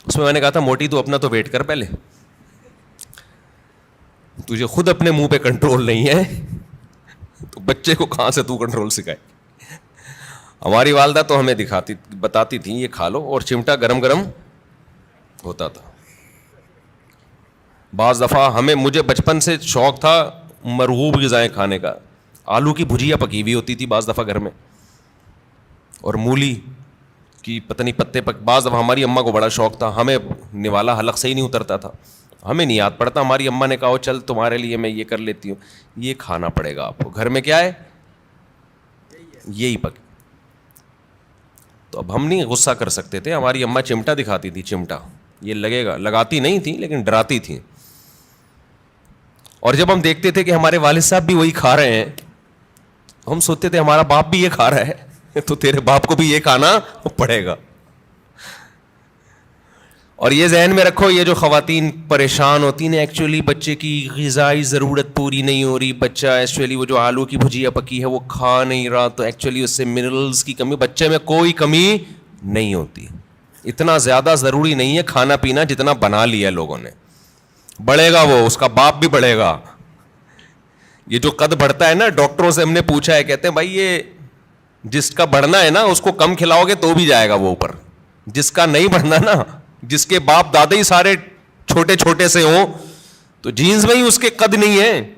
اس میں نے کہا تھا موٹی تو اپنا تو ویٹ کر پہلے, تجھے خود اپنے منہ پہ کنٹرول نہیں ہے تو بچے کو کہاں سے تو کنٹرول سکھائے. ہماری والدہ تو ہمیں بتاتی تھی یہ کھا لو, اور چمٹا گرم گرم ہوتا تھا. بعض دفعہ مجھے بچپن سے شوق تھا مرغوب غذائیں کھانے کا. آلو کی بھجیا پکی ہوئی ہوتی تھی بعض دفعہ گھر میں, اور مولی کی پتہ نہیں پتے بعض دفعہ ہماری اماں کو بڑا شوق تھا. ہمیں نوالا حلق سے ہی نہیں اترتا تھا, ہمیں نہیں یاد پڑتا. ہماری اماں نے کہا چل تمہارے لیے میں یہ کر لیتی ہوں, یہ کھانا پڑے گا آپ کو. گھر میں کیا ہے, یہی پک. تو اب ہم نہیں غصہ کر سکتے تھے. ہماری اماں چمٹا دکھاتی تھی, چمٹا یہ لگے گا, لگاتی نہیں تھی لیکن ڈراتی تھیں. اور جب ہم دیکھتے تھے کہ ہمارے والد صاحب بھی وہی کھا رہے ہیں, ہم سوچتے تھے ہمارا باپ بھی یہ کھا رہا ہے تو تیرے باپ کو بھی یہ کھانا پڑے گا. اور یہ ذہن میں رکھو, یہ جو خواتین پریشان ہوتی ہیں ایکچولی بچے کی غذائی ضرورت پوری نہیں ہو رہی. بچہ ایکچولی وہ جو آلو کی بھجیا پکی ہے وہ کھا نہیں رہا, تو ایکچولی اس سے منرلز کی کمی, بچے میں کوئی کمی نہیں ہوتی. اتنا زیادہ ضروری نہیں ہے کھانا پینا جتنا بنا لیا لوگوں نے. بڑھے گا وہ, اس کا باپ بھی بڑھے گا. یہ جو قد بڑھتا ہے نا, ڈاکٹروں سے ہم نے پوچھا ہے, کہتے ہیں بھائی یہ جس کا بڑھنا ہے نا اس کو کم کھلاؤ گے تو بھی جائے گا وہ اوپر. جس کا نہیں بڑھنا نا, جس کے باپ دادا ہی سارے چھوٹے چھوٹے سے ہوں, تو جینز میں ہی اس کے قد نہیں ہے,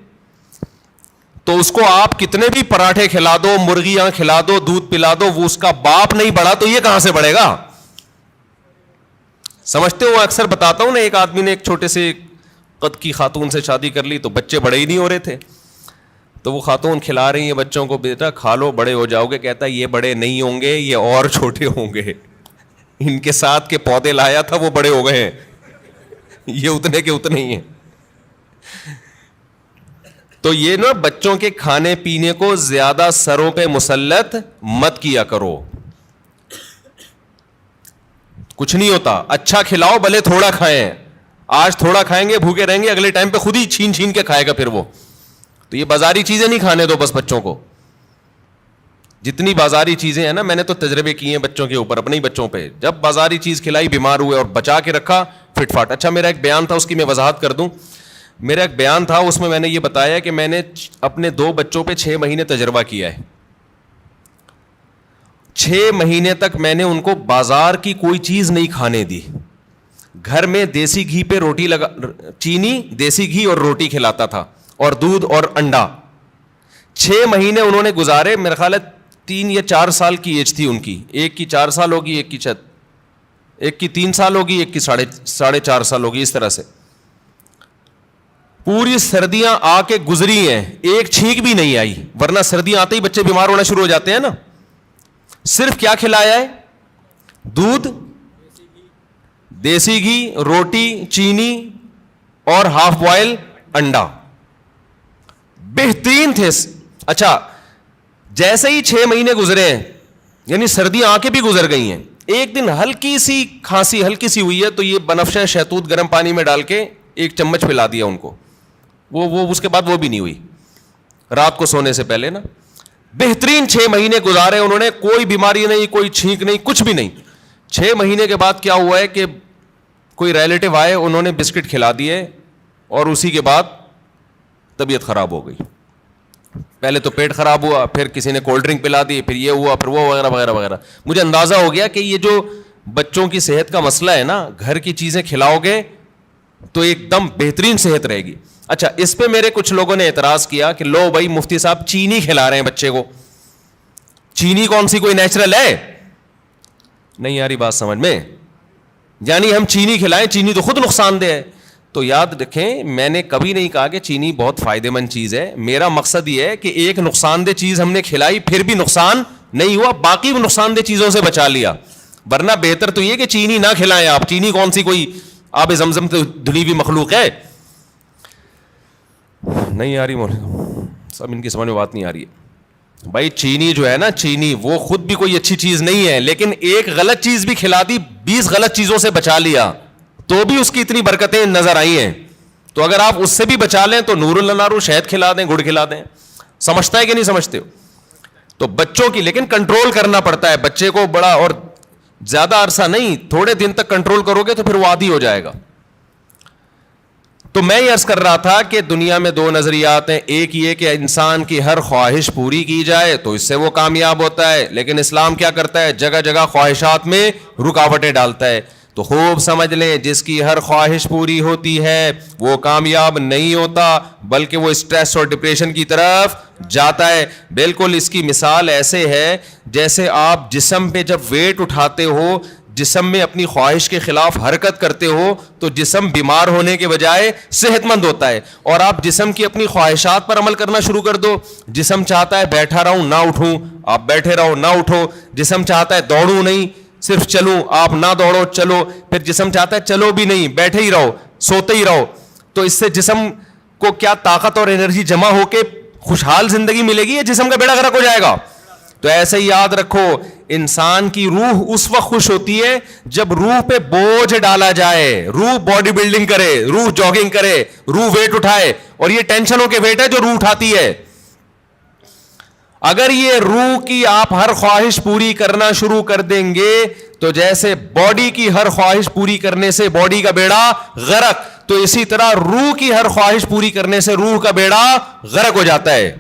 تو اس کو آپ کتنے بھی پراٹھے کھلا دو, مرغیاں کھلا دو, دودھ پلا دو, وہ اس کا باپ نہیں بڑھا تو یہ کہاں سے بڑھے گا. سمجھتے ہو, اکثر بتاتا ہوں نا, ایک آدمی نے ایک چھوٹے سے قد کی خاتون سے شادی کر لی تو بچے بڑے ہی نہیں ہو رہے تھے. تو وہ خاتون کھلا رہی ہیں بچوں کو, بیٹا کھا لو بڑے ہو جاؤ گے. کہتا ہے یہ بڑے نہیں ہوں گے, یہ اور چھوٹے ہوں گے. ان کے ساتھ کے پودے لایا تھا وہ بڑے ہو گئے ہیں, یہ اتنے کے اتنے ہی ہیں. تو یہ نا بچوں کے کھانے پینے کو زیادہ سروں پہ مسلط مت کیا کرو. کچھ نہیں ہوتا, اچھا کھلاؤ بھلے تھوڑا کھائیں. آج تھوڑا کھائیں گے بھوکے رہیں گے, اگلے ٹائم پہ خود ہی چھین چھین کے کھائے گا پھر وہ. تو یہ بازاری چیزیں نہیں کھانے دو بس بچوں کو. جتنی بازاری چیزیں ہیں نا, میں نے تو تجربے کیے ہیں بچوں کے اوپر, اپنے ہی بچوں پہ. جب بازاری چیز کھلائی بیمار ہوئے, اور بچا کے رکھا فٹ فاٹ. اچھا میرا ایک بیان تھا, اس کی میں وضاحت کر دوں. میرا ایک بیان تھا, اس میں نے یہ بتایا کہ میں نے اپنے 2 بچوں پہ 6 مہینے تجربہ کیا ہے. 6 مہینے تک میں نے ان کو بازار کی کوئی چیز نہیں کھانے دی. گھر میں دیسی گھی پہ روٹی چینی, دیسی گھی اور روٹی کھلاتا تھا, اور دودھ اور انڈا. 6 مہینے انہوں نے گزارے. میرا خیال ہے 3 یا 4 سال کی ایج تھی ان کی. ایک کی 4 سال ہوگی, ایک کی 3 سال ہوگی, ایک کی 4.5 سال ہوگی. اس طرح سے پوری سردیاں آ کے گزری ہیں, ایک چھینک بھی نہیں آئی. ورنہ سردیاں آتے ہی بچے بیمار ہونا شروع ہو جاتے ہیں نا. صرف کیا کھلایا ہے, دودھ, دیسی گھی, روٹی, چینی اور ہاف بوائل انڈا. بہترین تھے. اچھا جیسے ہی 6 مہینے گزرے ہیں, یعنی سردیاں آ کے بھی گزر گئی ہیں, ایک دن ہلکی سی کھانسی ہلکی سی ہوئی ہے, تو یہ بنفشہ شہتوت گرم پانی میں ڈال کے 1 چمچ پلا دیا ان کو. وہ اس کے بعد وہ بھی نہیں ہوئی رات کو سونے سے پہلے نا. بہترین 6 مہینے گزارے انہوں نے, کوئی بیماری نہیں, کوئی چھینک نہیں, کچھ بھی نہیں. 6 مہینے کے بعد کیا ہوا ہے کہ کوئی ریلیٹو آئے, انہوں نے بسکٹ کھلا دیے, اور اسی کے بعد طبیعت خراب ہو گئی. پہلے تو پیٹ خراب ہوا, پھر کسی نے کولڈ ڈرنک پلا دی, پھر یہ ہوا, پھر وہ وغیرہ وغیرہ وغیرہ. مجھے اندازہ ہو گیا کہ یہ جو بچوں کی صحت کا مسئلہ ہے نا, گھر کی چیزیں کھلاؤ گے تو ایک دم بہترین صحت رہے گی. اچھا اس پہ میرے کچھ لوگوں نے اعتراض کیا کہ لو بھائی مفتی صاحب چینی کھلا رہے ہیں بچے کو. چینی کون سی کوئی نیچرل ہے؟ نہیں آ رہی بات سمجھ میں؟ یعنی ہم چینی کھلائیں, چینی تو خود نقصان دہ ہے. تو یاد رکھیں, میں نے کبھی نہیں کہا کہ چینی بہت فائدہ مند چیز ہے. میرا مقصد یہ ہے کہ ایک نقصان دہ چیز ہم نے کھلائی پھر بھی نقصان نہیں ہوا, باقی نقصان دہ چیزوں سے بچا لیا. ورنہ بہتر تو یہ کہ چینی نہ کھلائیں آپ. چینی کون سی کوئی آب زمزم تو دھلی ہوئی مخلوق ہے. نہیں آ رہی مولانا سب ان کی سمجھ میں بات نہیں آ رہی ہے. بھائی چینی جو ہے نا, چینی وہ خود بھی کوئی اچھی چیز نہیں ہے, لیکن ایک غلط چیز بھی کھلا دی, 20 غلط چیزوں سے بچا لیا, تو بھی اس کی اتنی برکتیں نظر آئی ہیں. تو اگر آپ اس سے بھی بچا لیں تو نور النارو شہد کھلا دیں, گڑ کھلا دیں. سمجھتا ہے کہ نہیں سمجھتے ہو؟ تو بچوں کی لیکن کنٹرول کرنا پڑتا ہے بچے کو بڑا, اور زیادہ عرصہ نہیں, تھوڑے دن تک کنٹرول کرو گے تو پھر وہ عادی ہو جائے گا. تو میں یہ عرض کر رہا تھا کہ دنیا میں 2 نظریات ہیں. ایک یہ کہ انسان کی ہر خواہش پوری کی جائے تو اس سے وہ کامیاب ہوتا ہے, لیکن اسلام کیا کرتا ہے, جگہ جگہ خواہشات میں رکاوٹیں ڈالتا ہے. تو خوب سمجھ لیں, جس کی ہر خواہش پوری ہوتی ہے وہ کامیاب نہیں ہوتا, بلکہ وہ اسٹریس اور ڈپریشن کی طرف جاتا ہے. بالکل اس کی مثال ایسے ہے جیسے آپ جسم پہ جب ویٹ اٹھاتے ہو, جسم میں اپنی خواہش کے خلاف حرکت کرتے ہو تو جسم بیمار ہونے کے بجائے صحت مند ہوتا ہے. اور آپ جسم کی اپنی خواہشات پر عمل کرنا شروع کر دو, جسم چاہتا ہے بیٹھا رہوں نہ اٹھوں, آپ بیٹھے رہو نہ اٹھو. جسم چاہتا ہے دوڑوں نہیں, صرف چلوں, آپ نہ دوڑو چلو. پھر جسم چاہتا ہے چلو بھی نہیں, بیٹھے ہی رہو, سوتے ہی رہو. تو اس سے جسم کو کیا طاقت اور انرجی جمع ہو کے خوشحال زندگی ملے گی, یا جسم کا بیڑا غرق ہو جائے گا؟ تو ایسے ہی یاد رکھو, انسان کی روح اس وقت خوش ہوتی ہے جب روح پہ بوجھ ڈالا جائے, روح باڈی بلڈنگ کرے, روح جاگنگ کرے, روح ویٹ اٹھائے. اور یہ ٹینشنوں کے ویٹ ہے جو روح اٹھاتی ہے. اگر یہ روح کی آپ ہر خواہش پوری کرنا شروع کر دیں گے تو جیسے باڈی کی ہر خواہش پوری کرنے سے باڈی کا بیڑا غرق, تو اسی طرح روح کی ہر خواہش پوری کرنے سے روح کا بیڑا غرق ہو جاتا ہے.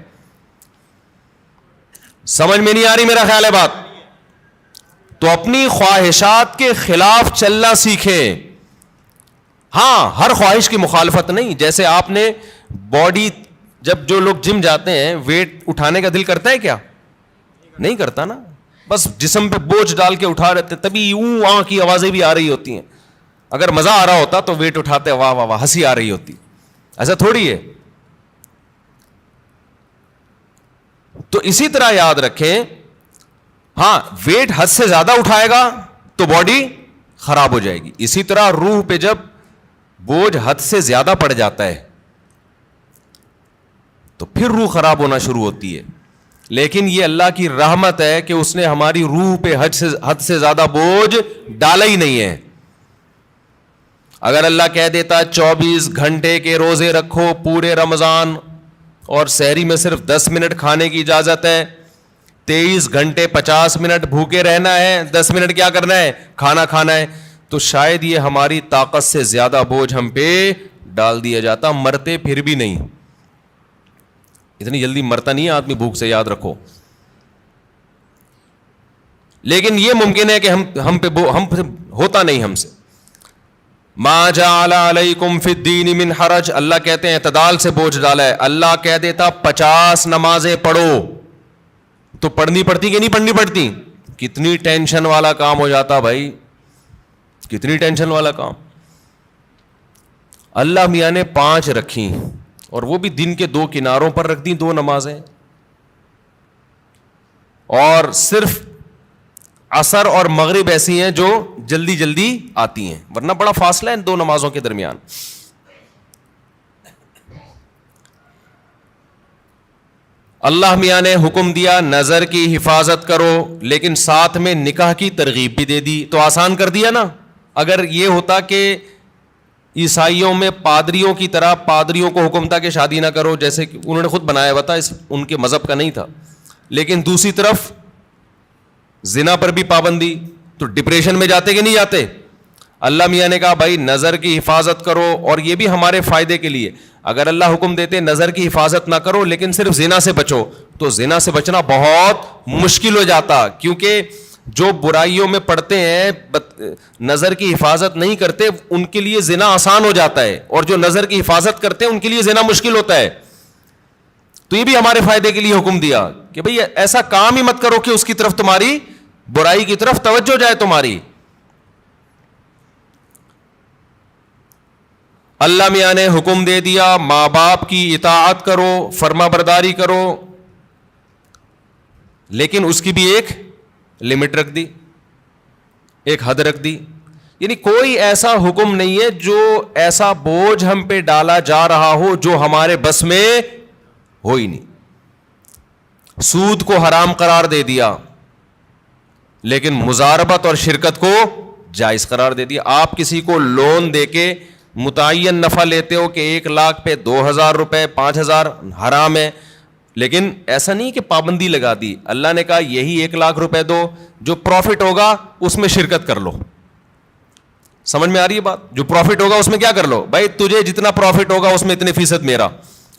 سمجھ میں نہیں آ رہی میرا خیال ہے بات؟ تو اپنی خواہشات کے خلاف چلنا سیکھیں. ہاں, ہر خواہش کی مخالفت نہیں. جیسے آپ نے باڈی, جب جو لوگ جم جاتے ہیں ویٹ اٹھانے کا دل کرتا ہے کیا؟ نہیں کرتا نا, بس جسم پہ بوجھ ڈال کے اٹھا رہتے, تبھی اوں کی آوازیں بھی آ رہی ہوتی ہیں. اگر مزہ آ رہا ہوتا تو ویٹ اٹھاتے واہ واہ واہ ہنسی آ رہی ہوتی. ایسا تھوڑی ہے. تو اسی طرح یاد رکھیں, ہاں ویٹ حد سے زیادہ اٹھائے گا تو باڈی خراب ہو جائے گی. اسی طرح روح پہ جب بوجھ حد سے زیادہ پڑ جاتا ہے تو پھر روح خراب ہونا شروع ہوتی ہے. لیکن یہ اللہ کی رحمت ہے کہ اس نے ہماری روح پہ حد سے زیادہ بوجھ ڈالا ہی نہیں ہے. اگر اللہ کہہ دیتا 24 گھنٹے کے روزے رکھو پورے رمضان, اور سحری میں صرف 10 منٹ کھانے کی اجازت ہے, 23 گھنٹے 50 منٹ بھوکے رہنا ہے, 10 منٹ کیا کرنا ہے, کھانا کھانا ہے, تو شاید یہ ہماری طاقت سے زیادہ بوجھ ہم پہ ڈال دیا جاتا. مرتے پھر بھی نہیں, اتنی جلدی مرتا نہیں ہے آدمی بھوک سے, یاد رکھو. لیکن یہ ممکن ہے کہ ہم پہ ہوتا نہیں ہم سے. ما جعل علیکم فی الدین من حرج, اللہ کہتے ہیں اعتدال سے بوجھ ڈالا ہے. اللہ کہہ دیتا 50 نمازیں پڑھو, تو پڑھنی پڑتی کہ نہیں پڑھنی پڑتی؟ کتنی ٹینشن والا کام ہو جاتا بھائی, کتنی ٹینشن والا کام. اللہ میاں نے 5 رکھی, اور وہ بھی دن کے 2 کناروں پر رکھ دی 2 نمازیں, اور صرف عصر اور مغرب ایسی ہیں جو جلدی جلدی آتی ہیں, ورنہ بڑا فاصلہ ہے 2 نمازوں کے درمیان. اللہ میاں نے حکم دیا نظر کی حفاظت کرو, لیکن ساتھ میں نکاح کی ترغیب بھی دے دی. تو آسان کر دیا نا. اگر یہ ہوتا کہ عیسائیوں میں پادریوں کی طرح پادریوں کو حکم تھا کہ شادی نہ کرو, جیسے کہ انہوں نے خود بنایا ہوا تھا, ان کے مذہب کا نہیں تھا, لیکن دوسری طرف زنا پر بھی پابندی, تو ڈپریشن میں جاتے کہ نہیں جاتے؟ اللہ میاں نے کہا بھائی نظر کی حفاظت کرو, اور یہ بھی ہمارے فائدے کے لیے. اگر اللہ حکم دیتے نظر کی حفاظت نہ کرو لیکن صرف زنا سے بچو, تو زنا سے بچنا بہت مشکل ہو جاتا, کیونکہ جو برائیوں میں پڑتے ہیں نظر کی حفاظت نہیں کرتے ان کے لیے زنا آسان ہو جاتا ہے, اور جو نظر کی حفاظت کرتے ہیں ان کے لیے زنا مشکل ہوتا ہے. تو یہ بھی ہمارے فائدے کے لیے حکم دیا کہ بھئی ایسا کام ہی مت کرو کہ اس کی طرف تمہاری برائی کی طرف توجہ جائے تمہاری. اللہ میاں نے حکم دے دیا ماں باپ کی اطاعت کرو, فرما برداری کرو. لیکن اس کی بھی ایک لمٹ رکھ دی, ایک حد رکھ دی. یعنی کوئی ایسا حکم نہیں ہے جو ایسا بوجھ ہم پہ ڈالا جا رہا ہو جو ہمارے بس میں ہو ہی نہیں. سود کو حرام قرار دے دیا لیکن مزاربت اور شرکت کو جائز قرار دے دیا. آپ کسی کو لون دے کے متعین نفع لیتے ہو کہ 1 لاکھ پہ 2,000 روپے 5,000 حرام ہے, لیکن ایسا نہیں کہ پابندی لگا دی. اللہ نے کہا یہی 1 لاکھ روپے دو, جو پروفٹ ہوگا اس میں شرکت کر لو. سمجھ میں آ رہی ہے بات؟ جو پروفٹ ہوگا اس میں کیا کر لو بھائی, تجھے جتنا پروفٹ ہوگا اس میں اتنے فیصد میرا.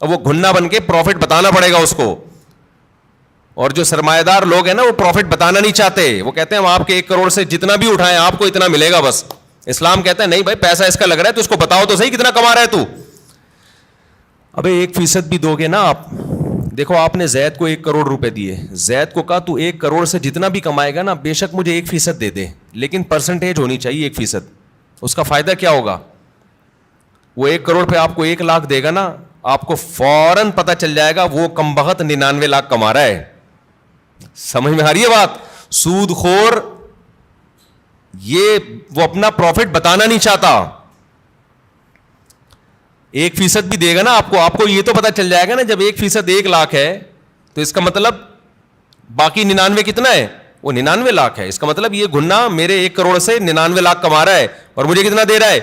اب وہ گھننا بن کے پروفٹ بتانا پڑے گا اس کو. اور جو سرمایہ دار لوگ ہیں نا وہ پروفٹ بتانا نہیں چاہتے, وہ کہتے ہیں ہم آپ کے 1 کروڑ سے جتنا بھی اٹھائیں آپ کو اتنا ملے گا بس. اسلام کہتا ہے نہیں بھائی, پیسہ اس کا لگ رہا ہے تو اس کو بتاؤ تو صحیح کتنا کما رہا ہے تو. ابے 1% بھی دو گے نا آپ. دیکھو آپ نے زید کو 1 کروڑ روپے دیے, زید کو کہا تو 1 کروڑ سے جتنا بھی کمائے گا نا بے شک مجھے 1% دے دے, لیکن پرسنٹیج ہونی چاہیے 1%. اس کا فائدہ کیا ہوگا؟ وہ 1 کروڑ پہ آپ کو 1 لاکھ دے گا نا, آپ کو فوراً پتہ چل جائے گا وہ کمبخت 99 لاکھ کما رہا ہے. سمجھ میں آ رہی ہے بات؟ سود خور یہ وہ اپنا پروفٹ بتانا نہیں چاہتا. 1% بھی دے گا نا آپ کو یہ تو پتا چل جائے گا نا جب 1% 1 لاکھ ہے تو اس کا مطلب باقی 99 کتنا ہے؟ وہ 99 لاکھ ہے. اس کا مطلب یہ گنا میرے 1 کروڑ سے 99 لاکھ کما رہا ہے اور مجھے کتنا دے رہا ہے؟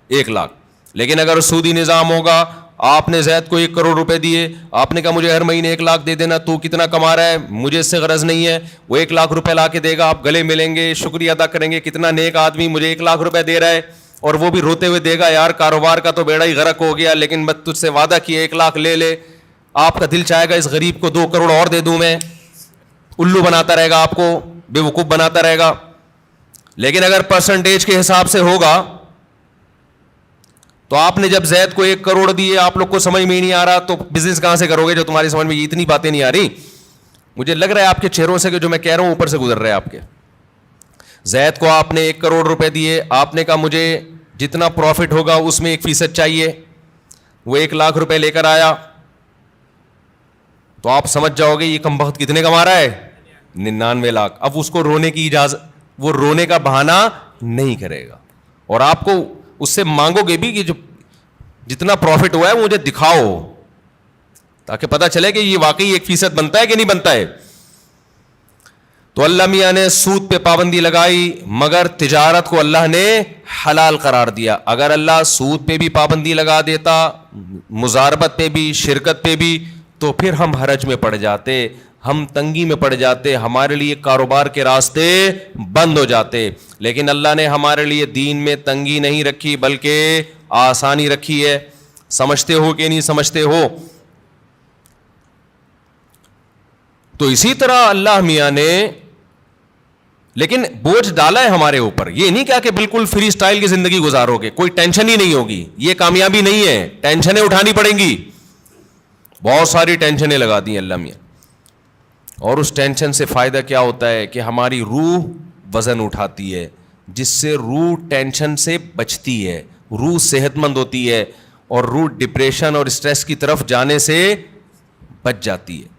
1 لاکھ. لیکن اگر سودی نظام ہوگا, آپ نے زید کو 1 کروڑ روپے دیے, آپ نے کہا مجھے ہر مہینے 1 لاکھ دے دینا, تو کتنا کما رہا ہے مجھے اس سے غرض نہیں ہے. وہ 1 لاکھ روپے لا کے دے گا, آپ گلے ملیں گے, شکریہ ادا کریں گے, کتنا نیک آدمی مجھے 1 لاکھ روپے دے رہا ہے, اور وہ بھی روتے ہوئے دے گا یار کاروبار کا تو بیڑا ہی غرق ہو گیا, لیکن میں تجھ سے وعدہ کیا 1 لاکھ لے لے. آپ کا دل چاہے گا اس غریب کو 2 کروڑ اور دے دوں میں, الو بناتا رہے گا, آپ کو بے وقوف بناتا رہے گا. لیکن اگر پرسنٹیج کے حساب سے ہوگا تو آپ نے جب زید کو 1 کروڑ دیے, آپ لوگ کو سمجھ میں ہی نہیں آ رہا تو بزنس کہاں سے کرو گے جو تمہاری سمجھ میں اتنی باتیں نہیں آ رہی. مجھے لگ رہا ہے آپ کے چہروں سے کہ جو میں کہہ رہا ہوں اوپر سے گزر رہا ہے آپ کے. زید کو آپ نے 1 کروڑ روپے دیے, آپ نے کہا مجھے جتنا پروفٹ ہوگا اس میں 1% چاہیے. وہ 1 لاکھ روپے لے کر آیا تو آپ سمجھ جاؤ گے یہ کمبخت کتنے کما رہا ہے؟ 99 لاکھ. اب اس کو رونے کی اجازت, وہ رونے کا بہانہ نہیں کرے گا, اور آپ کو اس سے مانگو گے بھی کہ جو جتنا پروفٹ ہوا ہے وہ مجھے دکھاؤ تاکہ پتہ چلے کہ یہ واقعی 1% بنتا ہے کہ نہیں بنتا ہے. تو اللہ میاں نے سود پہ پابندی لگائی, مگر تجارت کو اللہ نے حلال قرار دیا. اگر اللہ سود پہ بھی پابندی لگا دیتا, مزاربت پہ بھی, شرکت پہ بھی, تو پھر ہم حرج میں پڑ جاتے, ہم تنگی میں پڑ جاتے, ہمارے لیے کاروبار کے راستے بند ہو جاتے. لیکن اللہ نے ہمارے لیے دین میں تنگی نہیں رکھی بلکہ آسانی رکھی ہے. سمجھتے ہو کہ نہیں سمجھتے ہو؟ تو اسی طرح اللہ میاں نے لیکن بوجھ ڈالا ہے ہمارے اوپر. یہ نہیں کہا کہ بالکل فری سٹائل کی زندگی گزارو گے, کوئی ٹینشن ہی نہیں ہوگی. یہ کامیابی نہیں ہے, ٹینشنیں اٹھانی پڑیں گی. بہت ساری ٹینشنیں لگا دی اللہ میاں, اور اس ٹینشن سے فائدہ کیا ہوتا ہے کہ ہماری روح وزن اٹھاتی ہے, جس سے روح ٹینشن سے بچتی ہے, روح صحت مند ہوتی ہے, اور روح ڈپریشن اور اسٹریس کی طرف جانے سے بچ جاتی ہے.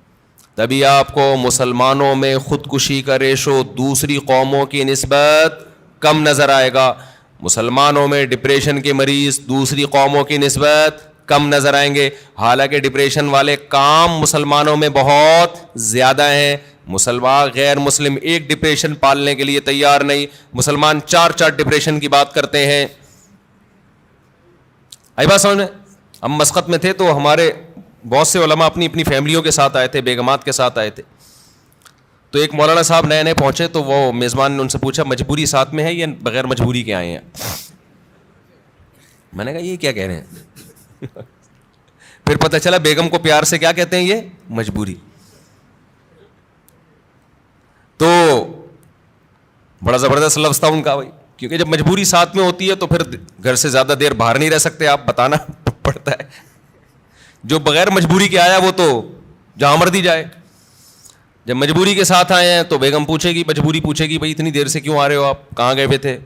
تبھی آپ کو مسلمانوں میں خودکشی کا ریشو دوسری قوموں کی نسبت کم نظر آئے گا. مسلمانوں میں ڈپریشن کے مریض دوسری قوموں کی نسبت کم نظر آئیں گے, حالانکہ ڈپریشن والے کام مسلمانوں میں بہت زیادہ ہیں. مسلمان غیر مسلم ایک ڈپریشن پالنے کے لیے تیار نہیں, مسلمان 4 ڈپریشن کی بات کرتے ہیں. آئی بات سمجھ میں؟ ہم مسقط میں تھے تو ہمارے بہت سے علماء اپنی اپنی فیملیوں کے ساتھ آئے تھے, بیگمات کے ساتھ آئے تھے. تو ایک مولانا صاحب نئے پہنچے تو وہ میزبان نے ان سے پوچھا مجبوری ساتھ میں ہے یا بغیر مجبوری کے آئے ہیں؟ میں نے کہا یہ کیا کہہ رہے ہیں؟ پھر پتہ چلا بیگم کو پیار سے کیا کہتے ہیں, یہ مجبوری. تو بڑا زبردست لفظ تھا ان کا بھائی, کیونکہ جب مجبوری ساتھ میں ہوتی ہے تو پھر گھر سے زیادہ دیر باہر نہیں رہ سکتے, آپ بتانا پڑتا ہے. جو بغیر مجبوری کے آیا وہ تو جہاں مرضی جائے. جب مجبوری کے ساتھ آئے ہیں تو بیگم پوچھے گی, مجبوری پوچھے گی بھائی اتنی دیر سے کیوں آ رہے ہو, آپ کہاں گئے ہوئے تھے؟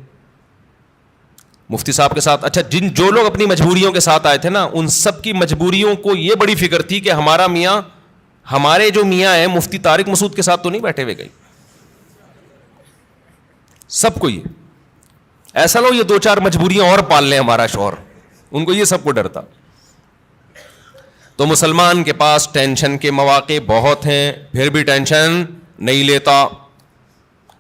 مفتی صاحب کے ساتھ. اچھا, جو لوگ اپنی مجبوریوں کے ساتھ آئے تھے نا, ان سب کی مجبوریوں کو یہ بڑی فکر تھی کہ ہمارا میاں ہمارے جو میاں ہیں مفتی طارق مسعود کے ساتھ تو نہیں بیٹھے ہوئے کہیں, سب کو یہ ایسا لو یہ 2-4 مجبوریاں اور پال لیں ہمارا شوہر, ان کو یہ سب کو ڈر تھا. تو مسلمان کے پاس ٹینشن کے مواقع بہت ہیں, پھر بھی ٹینشن نہیں لیتا.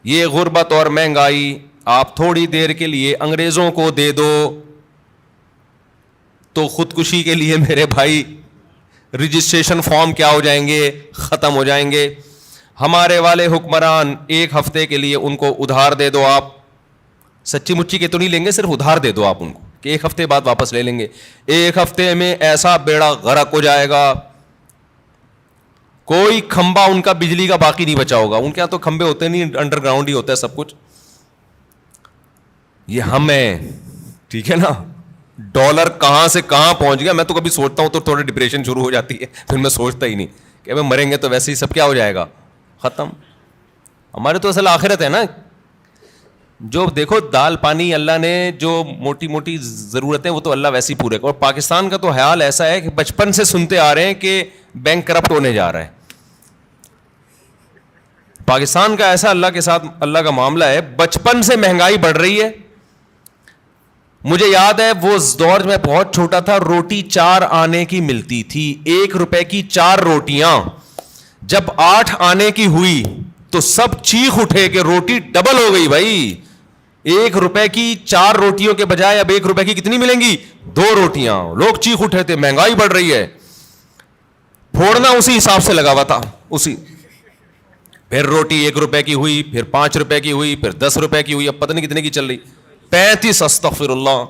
یہ غربت اور مہنگائی آپ تھوڑی دیر کے لیے انگریزوں کو دے دو تو خودکشی کے لیے میرے بھائی رجسٹریشن فارم کیا ہو جائیں گے, ختم ہو جائیں گے. ہمارے والے حکمران 1 ہفتے کے لیے ان کو ادھار دے دو, آپ سچی مچی کے تو نہیں لیں گے, صرف ادھار دے دو آپ ان کو کہ 1 ہفتے بعد واپس لے لیں گے. 1 ہفتے میں ایسا بیڑا غرق ہو جائے گا, کوئی کھمبا ان کا بجلی کا باقی نہیں بچا ہوگا. ان کے یہاں تو کھمبے ہوتے نہیں, انڈر گراؤنڈ ہی ہوتا ہے سب کچھ. یہ ہم ہیں, ٹھیک ہے نا. ڈالر کہاں سے کہاں پہنچ گیا, میں تو کبھی سوچتا ہوں تو تھوڑی ڈپریشن شروع ہو جاتی ہے, پھر میں سوچتا ہی نہیں کہ ابھی مریں گے تو ویسے ہی سب کیا ہو جائے گا, ختم. ہمارے تو اصل آخرت ہے نا. جو دیکھو دال پانی اللہ نے جو موٹی موٹی ضرورتیں وہ تو اللہ ویسے ہی پورے کر. اور پاکستان کا تو حال ایسا ہے کہ بچپن سے سنتے آ رہے ہیں کہ بینک کرپٹ ہونے جا رہا ہے. پاکستان کا ایسا اللہ کے ساتھ اللہ کا معاملہ ہے, بچپن سے مہنگائی بڑھ رہی ہے. مجھے یاد ہے وہ دور میں بہت چھوٹا تھا, روٹی 4 آنے کی ملتی تھی, 1 روپے کی 4 روٹیاں. جب 8 آنے کی ہوئی تو سب چیخ اٹھے کہ روٹی ڈبل ہو گئی بھائی. 1 روپے کی 4 روٹیوں کے بجائے اب 1 روپے کی کتنی ملیں گی, 2 روٹیاں. لوگ چیخ اٹھے تھے مہنگائی بڑھ رہی ہے. پھوڑنا اسی حساب سے لگا ہوا تھا, اسی. پھر روٹی 1 روپے کی ہوئی, پھر 5 روپے کی ہوئی, پھر 10 روپے کی ہوئی, اب پتہ نہیں کتنے کی چل رہی, 35. استغفر اللہ.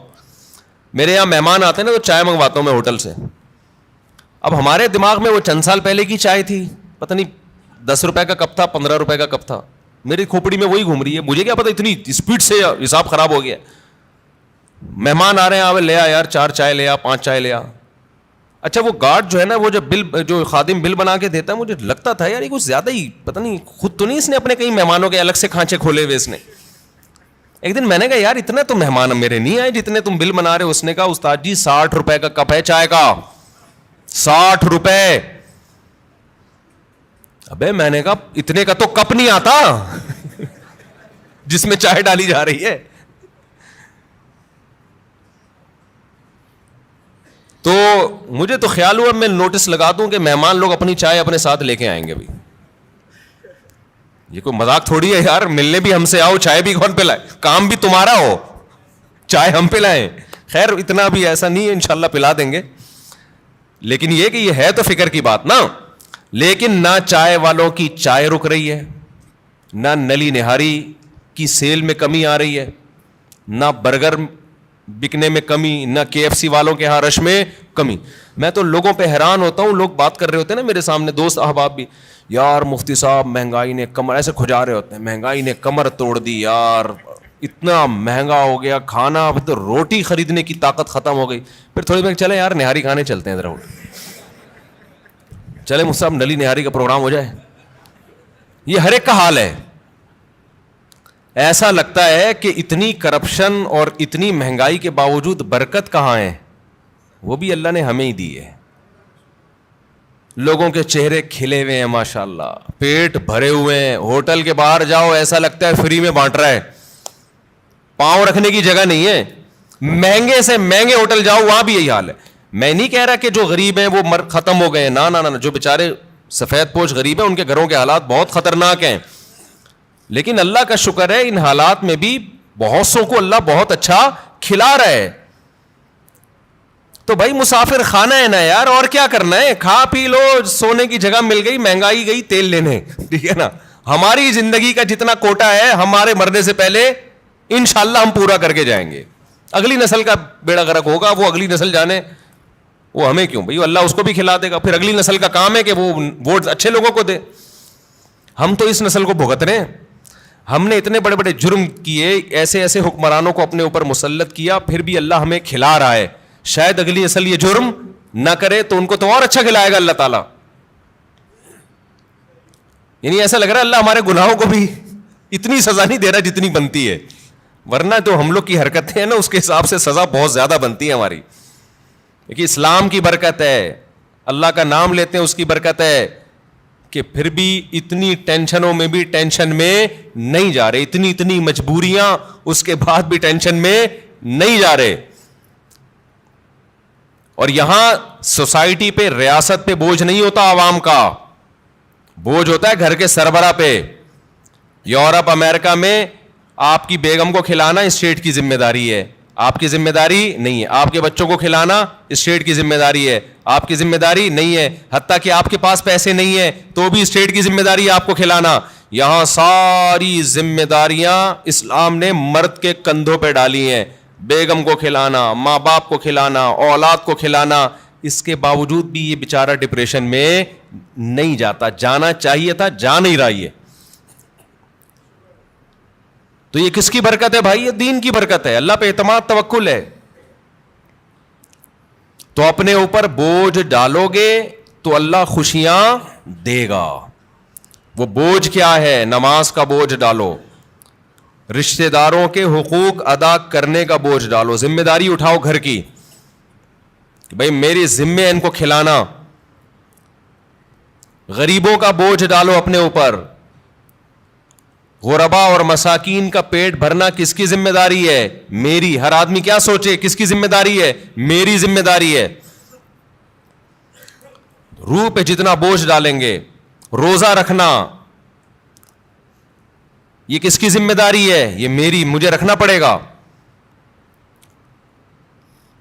میرے یہاں مہمان آتے ہیں نا تو چائے منگواتا ہوں میں ہوٹل سے. اب ہمارے دماغ میں وہ چند سال پہلے کی چائے تھی, پتہ نہیں 10 روپے کا کپ تھا, 15 روپے کا کپ تھا. میری کھوپڑی میں وہی گھوم رہی ہے, مجھے کیا پتا اتنی اسپیڈ سے حساب خراب ہو گیا. مہمان آ رہے ہیں, آوے لے آ یار 4 چائے لے آ, 5 چائے لے آ. اچھا وہ گارڈ جو ہے نا, وہ جو خادم بل بنا کے دیتا ہے, مجھے لگتا تھا یار یہ کچھ زیادہ ہی, پتہ نہیں خود تو نہیں اس نے اپنے کئی مہمانوں کے الگ سے کھانچے کھولے ہوئے اس نے. ایک دن میں نے کہا یار اتنا تو مہمان میرے نہیں آئے جتنے تم بل بنا رہے ہو. اس نے کہا استاد جی 60 روپے کا کپ ہے چائے کا, 60 روپے. ابے میں نے کہا اتنے کا تو کپ نہیں آتا جس میں چائے ڈالی جا رہی ہے. تو مجھے تو خیال ہوا میں نوٹس لگا دوں کہ مہمان لوگ اپنی چائے اپنے ساتھ لے کے آئیں گے. بھائی یہ کوئی مذاق تھوڑی ہے یار, ملنے بھی ہم سے آؤ, چائے بھی کون پلائے, کام بھی تمہارا ہو, چائے ہم پلائیں. خیر اتنا بھی ایسا نہیں ہے, انشاءاللہ پلا دیں گے. لیکن یہ کہ یہ ہے تو فکر کی بات نا. لیکن نہ چائے والوں کی چائے رک رہی ہے, نہ نلی نہاری کی سیل میں کمی آ رہی ہے, نہ برگر بکنے میں کمی, نہ KFC والوں کے ہاں رش میں کمی. میں تو لوگوں پہ حیران ہوتا ہوں, لوگ بات کر رہے ہوتے ہیں نا میرے سامنے, دوست احباب بھی, یار مفتی صاحب مہنگائی نے کمر, ایسے کھجا رہے ہوتے ہیں, مہنگائی نے کمر توڑ دی یار, اتنا مہنگا ہو گیا کھانا, اب تو روٹی خریدنے کی طاقت ختم ہو گئی. پھر تھوڑی دیر چلے یار نہاری کھانے چلتے ہیں ذرا, چلے مجھ صاحب نلی نہاری کا پروگرام ہو جائے. یہ ہر ایک کا حال ہے. ایسا لگتا ہے کہ اتنی کرپشن اور اتنی مہنگائی کے باوجود برکت کہاں ہے, وہ بھی اللہ نے ہمیں ہی دی ہے. لوگوں کے چہرے کھلے ہوئے ہیں ماشاءاللہ, پیٹ بھرے ہوئے ہیں. ہوٹل کے باہر جاؤ ایسا لگتا ہے فری میں بانٹ رہا ہے, پاؤں رکھنے کی جگہ نہیں ہے. مہنگے سے مہنگے ہوٹل جاؤ وہاں بھی یہی حال ہے. میں نہیں کہہ رہا کہ جو غریب ہیں وہ ختم ہو گئے, نہ, جو بیچارے سفید پوش غریب ہیں ان کے گھروں کے حالات بہت خطرناک ہیں. لیکن اللہ کا شکر ہے ان حالات میں بھی بہت سو کو اللہ بہت اچھا کھلا رہا ہے. تو بھائی مسافر خانہ ہے نا یار, اور کیا کرنا ہے, کھا پی لو, سونے کی جگہ مل گئی, مہنگائی گئی تیل لینے, ٹھیک ہے نا. ہماری زندگی کا جتنا کوٹا ہے ہمارے مرنے سے پہلے انشاءاللہ ہم پورا کر کے جائیں گے. اگلی نسل کا بیڑا غرق ہوگا, وہ اگلی نسل جانے, وہ ہمیں کیوں بھائی, اللہ اس کو بھی کھلا دے گا. پھر اگلی نسل کا کام ہے کہ وہ ووٹ اچھے لوگوں کو دے. ہم تو اس نسل کو بھگت رہے ہیں. ہم نے اتنے بڑے بڑے جرم کیے, ایسے ایسے حکمرانوں کو اپنے اوپر مسلط کیا, پھر بھی اللہ ہمیں کھلا رہا ہے. شاید اگلی نسل یہ جرم نہ کرے تو ان کو تو اور اچھا کھلائے گا اللہ تعالیٰ. یعنی ایسا لگ رہا ہے اللہ ہمارے گناہوں کو بھی اتنی سزا نہیں دے رہا جتنی بنتی ہے, ورنہ تو ہم لوگ کی حرکتیں ہیں نا اس کے حساب سے سزا بہت زیادہ بنتی ہے ہماری. کہ اسلام کی برکت ہے, اللہ کا نام لیتے ہیں اس کی برکت ہے, کہ پھر بھی اتنی ٹینشنوں میں بھی ٹینشن میں نہیں جا رہے, اتنی مجبوریاں اس کے بعد بھی ٹینشن میں نہیں جا رہے. اور یہاں سوسائٹی پہ, ریاست پہ بوجھ نہیں ہوتا, عوام کا بوجھ ہوتا ہے گھر کے سربراہ پہ. یورپ امریکہ میں آپ کی بیگم کو کھلانا اسٹیٹ کی ذمہ داری ہے, آپ کی ذمہ داری نہیں ہے. آپ کے بچوں کو کھلانا اسٹیٹ کی ذمہ داری ہے, آپ کی ذمہ داری نہیں ہے. حتیٰ کہ آپ کے پاس پیسے نہیں ہیں تو بھی اسٹیٹ کی ذمہ داری ہے آپ کو کھلانا. یہاں ساری ذمہ داریاں اسلام نے مرد کے کندھوں پہ ڈالی ہیں. بیگم کو کھلانا, ماں باپ کو کھلانا, اولاد کو کھلانا. اس کے باوجود بھی یہ بیچارہ ڈپریشن میں نہیں جاتا. جانا چاہیے تھا, جا نہیں رہا یہ. تو یہ کس کی برکت ہے بھائی؟ یہ دین کی برکت ہے, اللہ پہ اعتماد توکل ہے. تو اپنے اوپر بوجھ ڈالو گے تو اللہ خوشیاں دے گا. وہ بوجھ کیا ہے؟ نماز کا بوجھ ڈالو, رشتہ داروں کے حقوق ادا کرنے کا بوجھ ڈالو, ذمہ داری اٹھاؤ گھر کی, بھائی میری ذمہ ان کو کھلانا. غریبوں کا بوجھ ڈالو اپنے اوپر. غربا اور مساکین کا پیٹ بھرنا کس کی ذمہ داری ہے؟ میری. ہر آدمی کیا سوچے, کس کی ذمہ داری ہے؟ میری ذمہ داری ہے. روح پہ جتنا بوجھ ڈالیں گے. روزہ رکھنا یہ کس کی ذمہ داری ہے؟ یہ میری, مجھے رکھنا پڑے گا.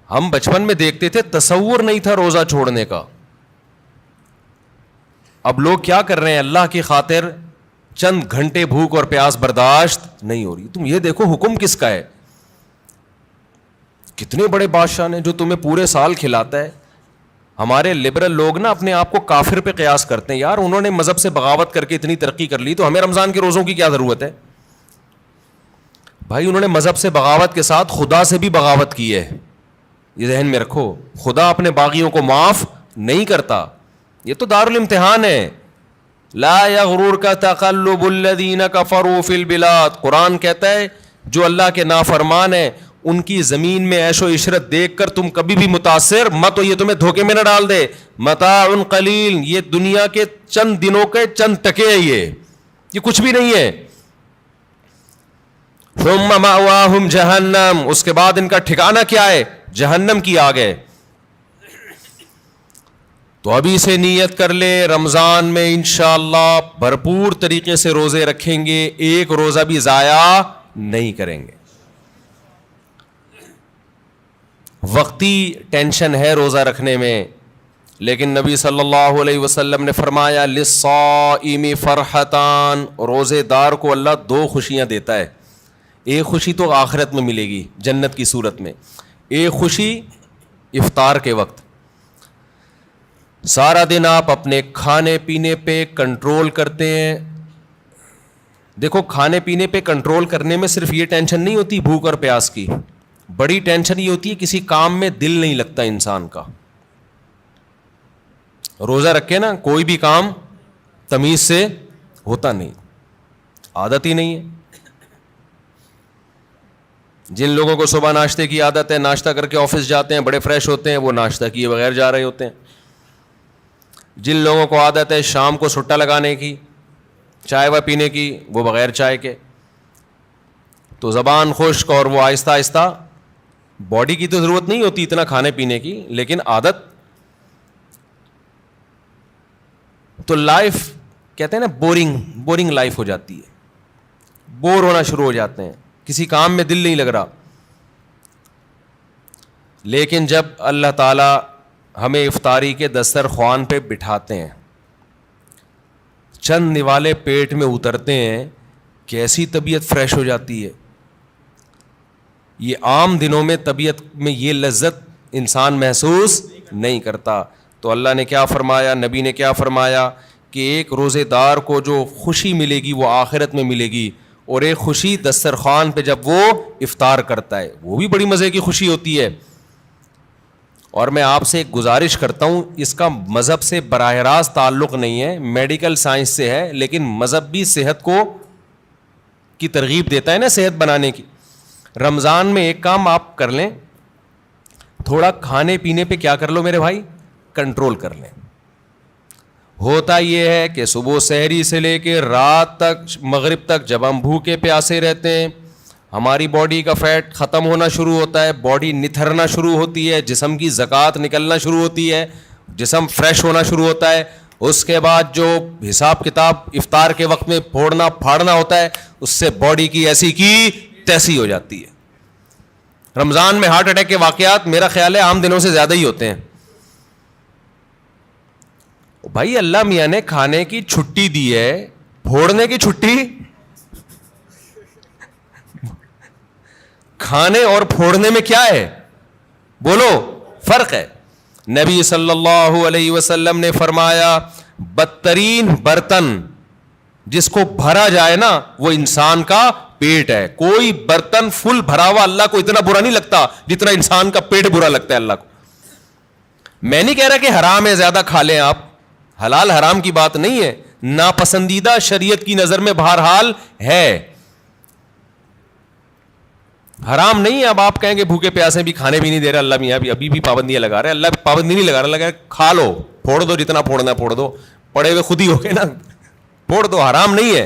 ہم بچپن میں دیکھتے تھے, تصور نہیں تھا روزہ چھوڑنے کا. اب لوگ کیا کر رہے ہیں؟ اللہ کی خاطر چند گھنٹے بھوک اور پیاس برداشت نہیں ہو رہی. تم یہ دیکھو حکم کس کا ہے. کتنے بڑے بادشاہ نے جو تمہیں پورے سال کھلاتا ہے. ہمارے لبرل لوگ نا اپنے آپ کو کافر پہ قیاس کرتے ہیں. یار انہوں نے مذہب سے بغاوت کر کے اتنی ترقی کر لی, تو ہمیں رمضان کے روزوں کی کیا ضرورت ہے؟ بھائی انہوں نے مذہب سے بغاوت کے ساتھ خدا سے بھی بغاوت کی ہے, یہ ذہن میں رکھو. خدا اپنے باغیوں کو معاف نہیں کرتا. یہ تو دارالامتحان ہے. لا یغررک تقلب الذین کفروا فی البلاد. قرآن کہتا ہے جو اللہ کے نافرمان ہیں ان کی زمین میں عیش و عشرت دیکھ کر تم کبھی بھی متاثر مت ہو, یہ تمہیں دھوکے میں نہ ڈال دے. متاع قلیل, یہ دنیا کے چند دنوں کے چند ٹکے ہیں, یہ کچھ بھی نہیں ہے. ثم مأواہم جہنم, اس کے بعد ان کا ٹھکانہ کیا ہے؟ جہنم کی آگ ہے. تو ابھی سے نیت کر لے, رمضان میں انشاءاللہ بھرپور طریقے سے روزے رکھیں گے, ایک روزہ بھی ضائع نہیں کریں گے. وقتی ٹینشن ہے روزہ رکھنے میں, لیکن نبی صلی اللہ علیہ وسلم نے فرمایا للصائم فرحتان, روزے دار کو اللہ دو خوشیاں دیتا ہے. ایک خوشی تو آخرت میں ملے گی جنت کی صورت میں, ایک خوشی افطار کے وقت. سارا دن آپ اپنے کھانے پینے پہ کنٹرول کرتے ہیں. دیکھو کھانے پینے پہ کنٹرول کرنے میں صرف یہ ٹینشن نہیں ہوتی بھوک اور پیاس کی, بڑی ٹینشن یہ ہوتی ہے کسی کام میں دل نہیں لگتا انسان کا. روزہ رکھے نا, کوئی بھی کام تمیز سے ہوتا نہیں, عادت ہی نہیں ہے. جن لوگوں کو صبح ناشتے کی عادت ہے, ناشتہ کر کے آفس جاتے ہیں, بڑے فریش ہوتے ہیں, وہ ناشتہ کیے بغیر جا رہے ہوتے ہیں. جن لوگوں کو عادت ہے شام کو سٹا لگانے کی, چائے و پینے کی, وہ بغیر چائے کے. تو زبان خشک اور وہ آہستہ آہستہ, باڈی کی تو ضرورت نہیں ہوتی اتنا کھانے پینے کی, لیکن عادت. تو لائف کہتے ہیں نا بورنگ لائف ہو جاتی ہے, بور ہونا شروع ہو جاتے ہیں, کسی کام میں دل نہیں لگ رہا. لیکن جب اللہ تعالیٰ ہمیں افطاری کے دسترخوان پہ بٹھاتے ہیں, چند نوالے پیٹ میں اترتے ہیں, کیسی طبیعت فریش ہو جاتی ہے. یہ عام دنوں میں طبیعت میں یہ لذت انسان محسوس نہیں کرتا. تو اللہ نے کیا فرمایا, نبی نے کیا فرمایا کہ ایک روزے دار کو جو خوشی ملے گی وہ آخرت میں ملے گی, اور ایک خوشی دسترخوان پہ جب وہ افطار کرتا ہے وہ بھی بڑی مزے کی خوشی ہوتی ہے. اور میں آپ سے ایک گزارش کرتا ہوں, اس کا مذہب سے براہ راست تعلق نہیں ہے, میڈیکل سائنس سے ہے, لیکن مذہب بھی صحت کو کی ترغیب دیتا ہے نا صحت بنانے کی. رمضان میں ایک کام آپ کر لیں, تھوڑا کھانے پینے پہ کیا کر لو میرے بھائی, کنٹرول کر لیں. ہوتا یہ ہے کہ صبح سحری سے لے کے رات تک مغرب تک جب ہم بھوکے پیاسے رہتے ہیں ہماری باڈی کا فیٹ ختم ہونا شروع ہوتا ہے, باڈی نتھرنا شروع ہوتی ہے, جسم کی زکوٰۃ نکلنا شروع ہوتی ہے, جسم فریش ہونا شروع ہوتا ہے. اس کے بعد جو حساب کتاب افطار کے وقت میں پھوڑنا پھاڑنا ہوتا ہے اس سے باڈی کی ایسی کی تیسی ہو جاتی ہے. رمضان میں ہارٹ اٹیک کے واقعات میرا خیال ہے عام دنوں سے زیادہ ہی ہوتے ہیں. بھائی اللہ میاں نے کھانے کی چھٹی دی ہے, پھوڑنے کی چھٹی, کھانے اور پھوڑنے میں کیا ہے بولو, فرق ہے. نبی صلی اللہ علیہ وسلم نے فرمایا بدترین برتن جس کو بھرا جائے نا وہ انسان کا پیٹ ہے. کوئی برتن فل بھرا ہوا اللہ کو اتنا برا نہیں لگتا جتنا انسان کا پیٹ برا لگتا ہے اللہ کو. میں نہیں کہہ رہا کہ حرام ہے زیادہ کھا لیں آپ, حلال حرام کی بات نہیں ہے, ناپسندیدہ شریعت کی نظر میں بہرحال ہے, حرام نہیں ہے. اب آپ کہیں گے بھوکے پیاسے بھی کھانے بھی نہیں دے رہے اللہ میاں ابھی بھی پابندیاں لگا رہے ہیں. اللہ پابندی نہیں لگا رہا, لگا کھا لو, پھوڑ دو, جتنا پھوڑنا پھوڑ دو, پڑے ہوئے خود ہی ہو گئے نا, پھوڑ دو, حرام نہیں ہے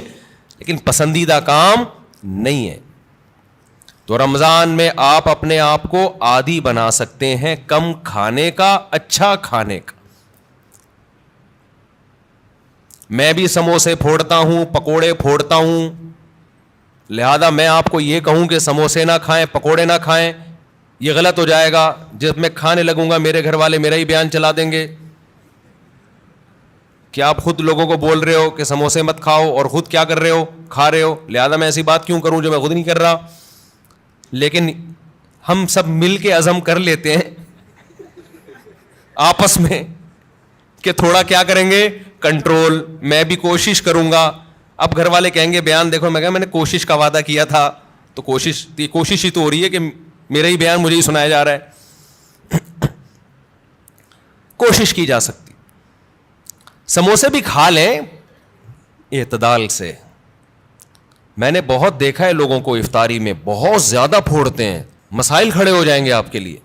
لیکن پسندیدہ کام نہیں ہے. تو رمضان میں آپ اپنے آپ کو عادی بنا سکتے ہیں کم کھانے کا, اچھا کھانے کا. میں بھی سموسے پھوڑتا ہوں, پکوڑے پھوڑتا ہوں, لہذا میں آپ کو یہ کہوں کہ سموسے نہ کھائیں, پکوڑے نہ کھائیں, یہ غلط ہو جائے گا. جب میں کھانے لگوں گا میرے گھر والے میرا ہی بیان چلا دیں گے کہ آپ خود لوگوں کو بول رہے ہو کہ سموسے مت کھاؤ اور خود کیا کر رہے ہو, کھا رہے ہو. لہذا میں ایسی بات کیوں کروں جو میں خود نہیں کر رہا. لیکن ہم سب مل کے عزم کر لیتے ہیں آپس میں کہ تھوڑا کیا کریں گے, کنٹرول. میں بھی کوشش کروں گا. اب گھر والے کہیں گے بیان دیکھو, میں کہا میں نے کوشش کا وعدہ کیا تھا تو کوشش ہی تو ہو رہی ہے کہ میرا ہی بیان مجھے ہی سنایا جا رہا ہے. کوشش کی جا سکتی. سموسے بھی کھا لیں اعتدال سے. میں نے بہت دیکھا ہے لوگوں کو افطاری میں بہت زیادہ پھوڑتے ہیں, مسائل کھڑے ہو جائیں گے آپ کے لیے.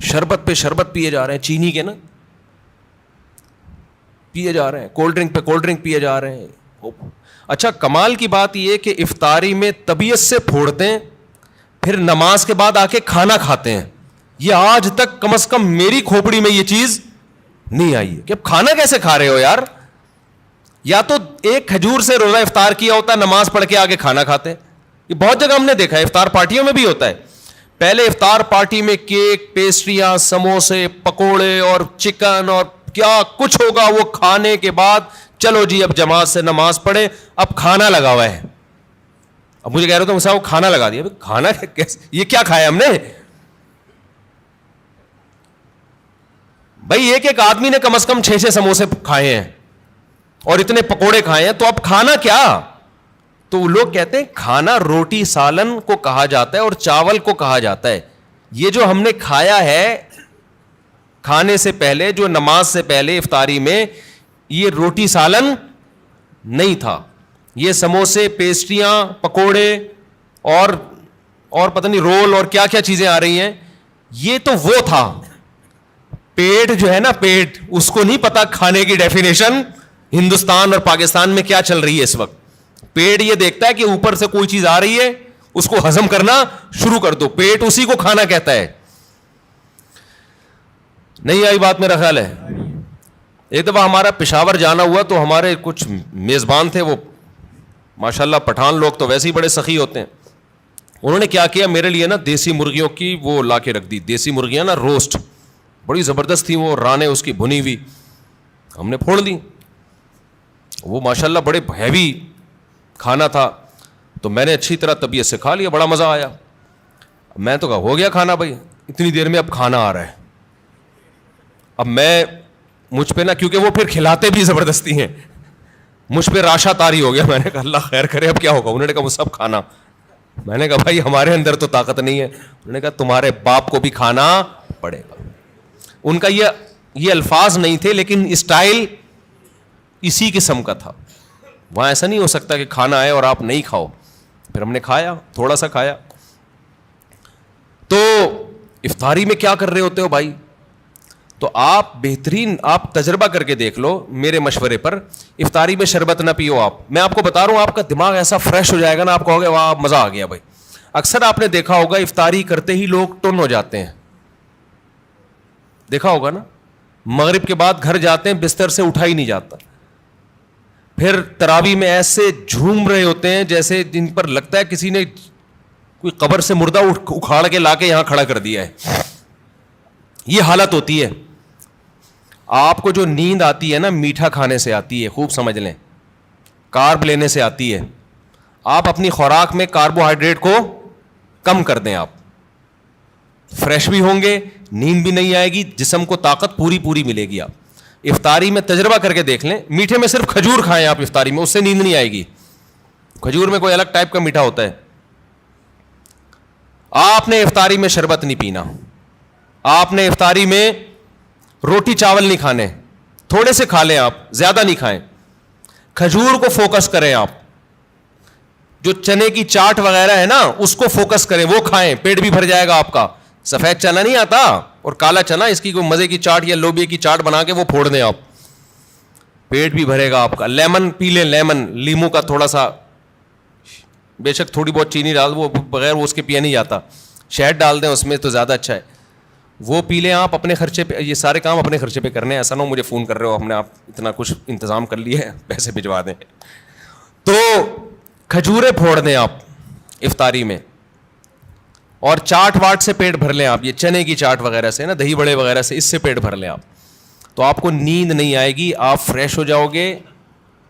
شربت پہ شربت پیے جا رہے ہیں, چینی کے نا پیے جا رہے ہیں, کولڈ ڈرنک پہ کولڈ ڈرنک پیے جا رہے ہیں. اچھا کمال کی بات یہ کہ افطاری میں طبیعت سے پھوڑتے ہیں, پھر نماز کے بعد آ کے کھانا کھاتے ہیں. یہ آج تک کم از کم میری کھوپڑی میں یہ چیز نہیں آئی ہے کہ اب کھانا کیسے کھا رہے ہو یار. یا تو ایک کھجور سے روزہ افطار کیا ہوتا ہے, نماز پڑھ کے آگے کھانا کھاتے ہیں. یہ بہت جگہ ہم نے دیکھا ہے, افطار پارٹیوں میں بھی ہوتا ہے. پہلے افطار پارٹی میں کیک, پیسٹریاں, سموسے, پکوڑے اور چکن اور کیا کچھ ہوگا, وہ کھانے کے بعد چلو جی اب جماعت سے نماز پڑھے, اب کھانا لگا ہوا ہے. اب مجھے کہہ رہے ہو تو وہ کھانا لگا دیا. کھانا یہ کیا کھایا ہم نے بھائی؟ ایک آدمی نے کم از کم 6 سموسے کھائے ہیں اور اتنے پکوڑے کھائے ہیں, تو اب کھانا کیا؟ تو لوگ کہتے ہیں کھانا روٹی سالن کو کہا جاتا ہے اور چاول کو کہا جاتا ہے. یہ جو ہم نے کھایا ہے کھانے سے پہلے, جو نماز سے پہلے افطاری میں, یہ روٹی سالن نہیں تھا. یہ سموسے, پیسٹریاں, پکوڑے اور پتہ نہیں رول اور کیا کیا چیزیں آ رہی ہیں, یہ تو وہ تھا. پیٹ جو ہے نا, پیٹ, اس کو نہیں پتا کھانے کی ڈیفینیشن ہندوستان اور پاکستان میں کیا چل رہی ہے اس وقت. پیٹ یہ دیکھتا ہے کہ اوپر سے کوئی چیز آ رہی ہے, اس کو ہضم کرنا شروع کر دو. پیٹ اسی کو کھانا کہتا ہے. نہیں آئی بات میرا خیال ہے. ایک دفعہ ہمارا پشاور جانا ہوا تو ہمارے کچھ میزبان تھے, وہ ماشاءاللہ پٹھان لوگ تو ویسے ہی بڑے سخی ہوتے ہیں. انہوں نے کیا کیا, میرے لیے نا دیسی مرغیوں کی وہ لا کے رکھ دی. دیسی مرغیاں نا روسٹ, بڑی زبردست تھی وہ, رانے اس کی بھنی ہوئی. ہم نے پھوڑ دی. وہ ماشاءاللہ بڑے ہیوی کھانا تھا, تو میں نے اچھی طرح طبیعت سے کھا لیا, بڑا مزہ آیا. میں تو کہا ہو گیا کھانا بھائی, اتنی دیر میں اب کھانا آ رہا ہے. اب میں مجھ پہ نا, کیونکہ وہ پھر کھلاتے بھی زبردستی ہیں, مجھ پہ راشا تاری ہو گیا. میں نے کہا اللہ خیر کرے اب کیا ہوگا. انہوں نے کہا وہ سب کھانا. میں نے کہا بھائی ہمارے اندر تو طاقت نہیں ہے. انہوں نے کہا تمہارے باپ کو بھی کھانا پڑے گا. ان کا یہ الفاظ نہیں تھے لیکن اسٹائل اسی قسم کا تھا. وہاں ایسا نہیں ہو سکتا کہ کھانا آئے اور آپ نہیں کھاؤ. پھر ہم نے کھایا, تھوڑا سا کھایا. تو افطاری میں کیا کر رہے ہوتے ہو بھائی؟ تو آپ بہترین آپ تجربہ کر کے دیکھ لو میرے مشورے پر, افطاری میں شربت نہ پیو آپ. میں آپ کو بتا رہا ہوں آپ کا دماغ ایسا فریش ہو جائے گا نا, آپ کہو گے واہ مزہ آ گیا بھائی. اکثر آپ نے دیکھا ہوگا افطاری کرتے ہی لوگ ٹن ہو جاتے ہیں, دیکھا ہوگا نا, مغرب کے بعد گھر جاتے ہیں بستر سے اٹھا ہی نہیں جاتا, پھر تراویح میں ایسے جھوم رہے ہوتے ہیں جیسے جن پر لگتا ہے کسی نے کوئی قبر سے مردہ اکھاڑ کے لا کے یہاں کھڑا کر دیا ہے. یہ حالت ہوتی ہے. آپ کو جو نیند آتی ہے نا میٹھا کھانے سے آتی ہے, خوب سمجھ لیں, کارب لینے سے آتی ہے. آپ اپنی خوراک میں کاربوہائیڈریٹ کو کم کر دیں, آپ فریش بھی ہوں گے, نیند بھی نہیں آئے گی, جسم کو طاقت پوری ملے گی. آپ افطاری میں تجربہ کر کے دیکھ لیں, میٹھے میں صرف کھجور کھائیں آپ افطاری میں, اس سے نیند نہیں آئے گی. کھجور میں کوئی الگ ٹائپ کا میٹھا ہوتا ہے. آپ نے افطاری میں شربت نہیں پینا, آپ نے افطاری میں روٹی چاول نہیں کھانے, تھوڑے سے کھا لیں آپ, زیادہ نہیں کھائیں. کھجور کو فوکس کریں آپ, جو چنے کی چاٹ وغیرہ ہے نا اس کو فوکس کریں, وہ کھائیں, پیٹ بھی بھر جائے گا آپ کا. سفید چنا نہیں آتا اور کالا چنا, اس کی کوئی مزے کی چاٹ یا لوبیا کی چاٹ بنا کے وہ پھوڑ دیں آپ, پیٹ بھی بھرے گا آپ کا. لیمن پی لیں, لیمن, لیمو کا تھوڑا سا, بے شک تھوڑی بہت چینی ڈال, وہ بغیر وہ اس کے پیا نہیں جاتا, شہد ڈال دیں اس میں تو زیادہ اچھا ہے, وہ پی لیں آپ اپنے خرچے پہ. یہ سارے کام اپنے خرچے پہ کرنے ہیں, ایسا نہ ہو مجھے فون کر رہے ہو ہم نے آپ اتنا کچھ انتظام کر لیا ہے پیسے بھجوا دیں. تو کھجوریں پھوڑ دیں آپ افطاری میں, اور چاٹ واٹ سے پیٹ بھر لیں آپ, یہ چنے کی چاٹ وغیرہ سے نا, دہی بڑے وغیرہ سے, اس سے پیٹ بھر لیں آپ, تو آپ کو نیند نہیں آئے گی, آپ فریش ہو جاؤ گے,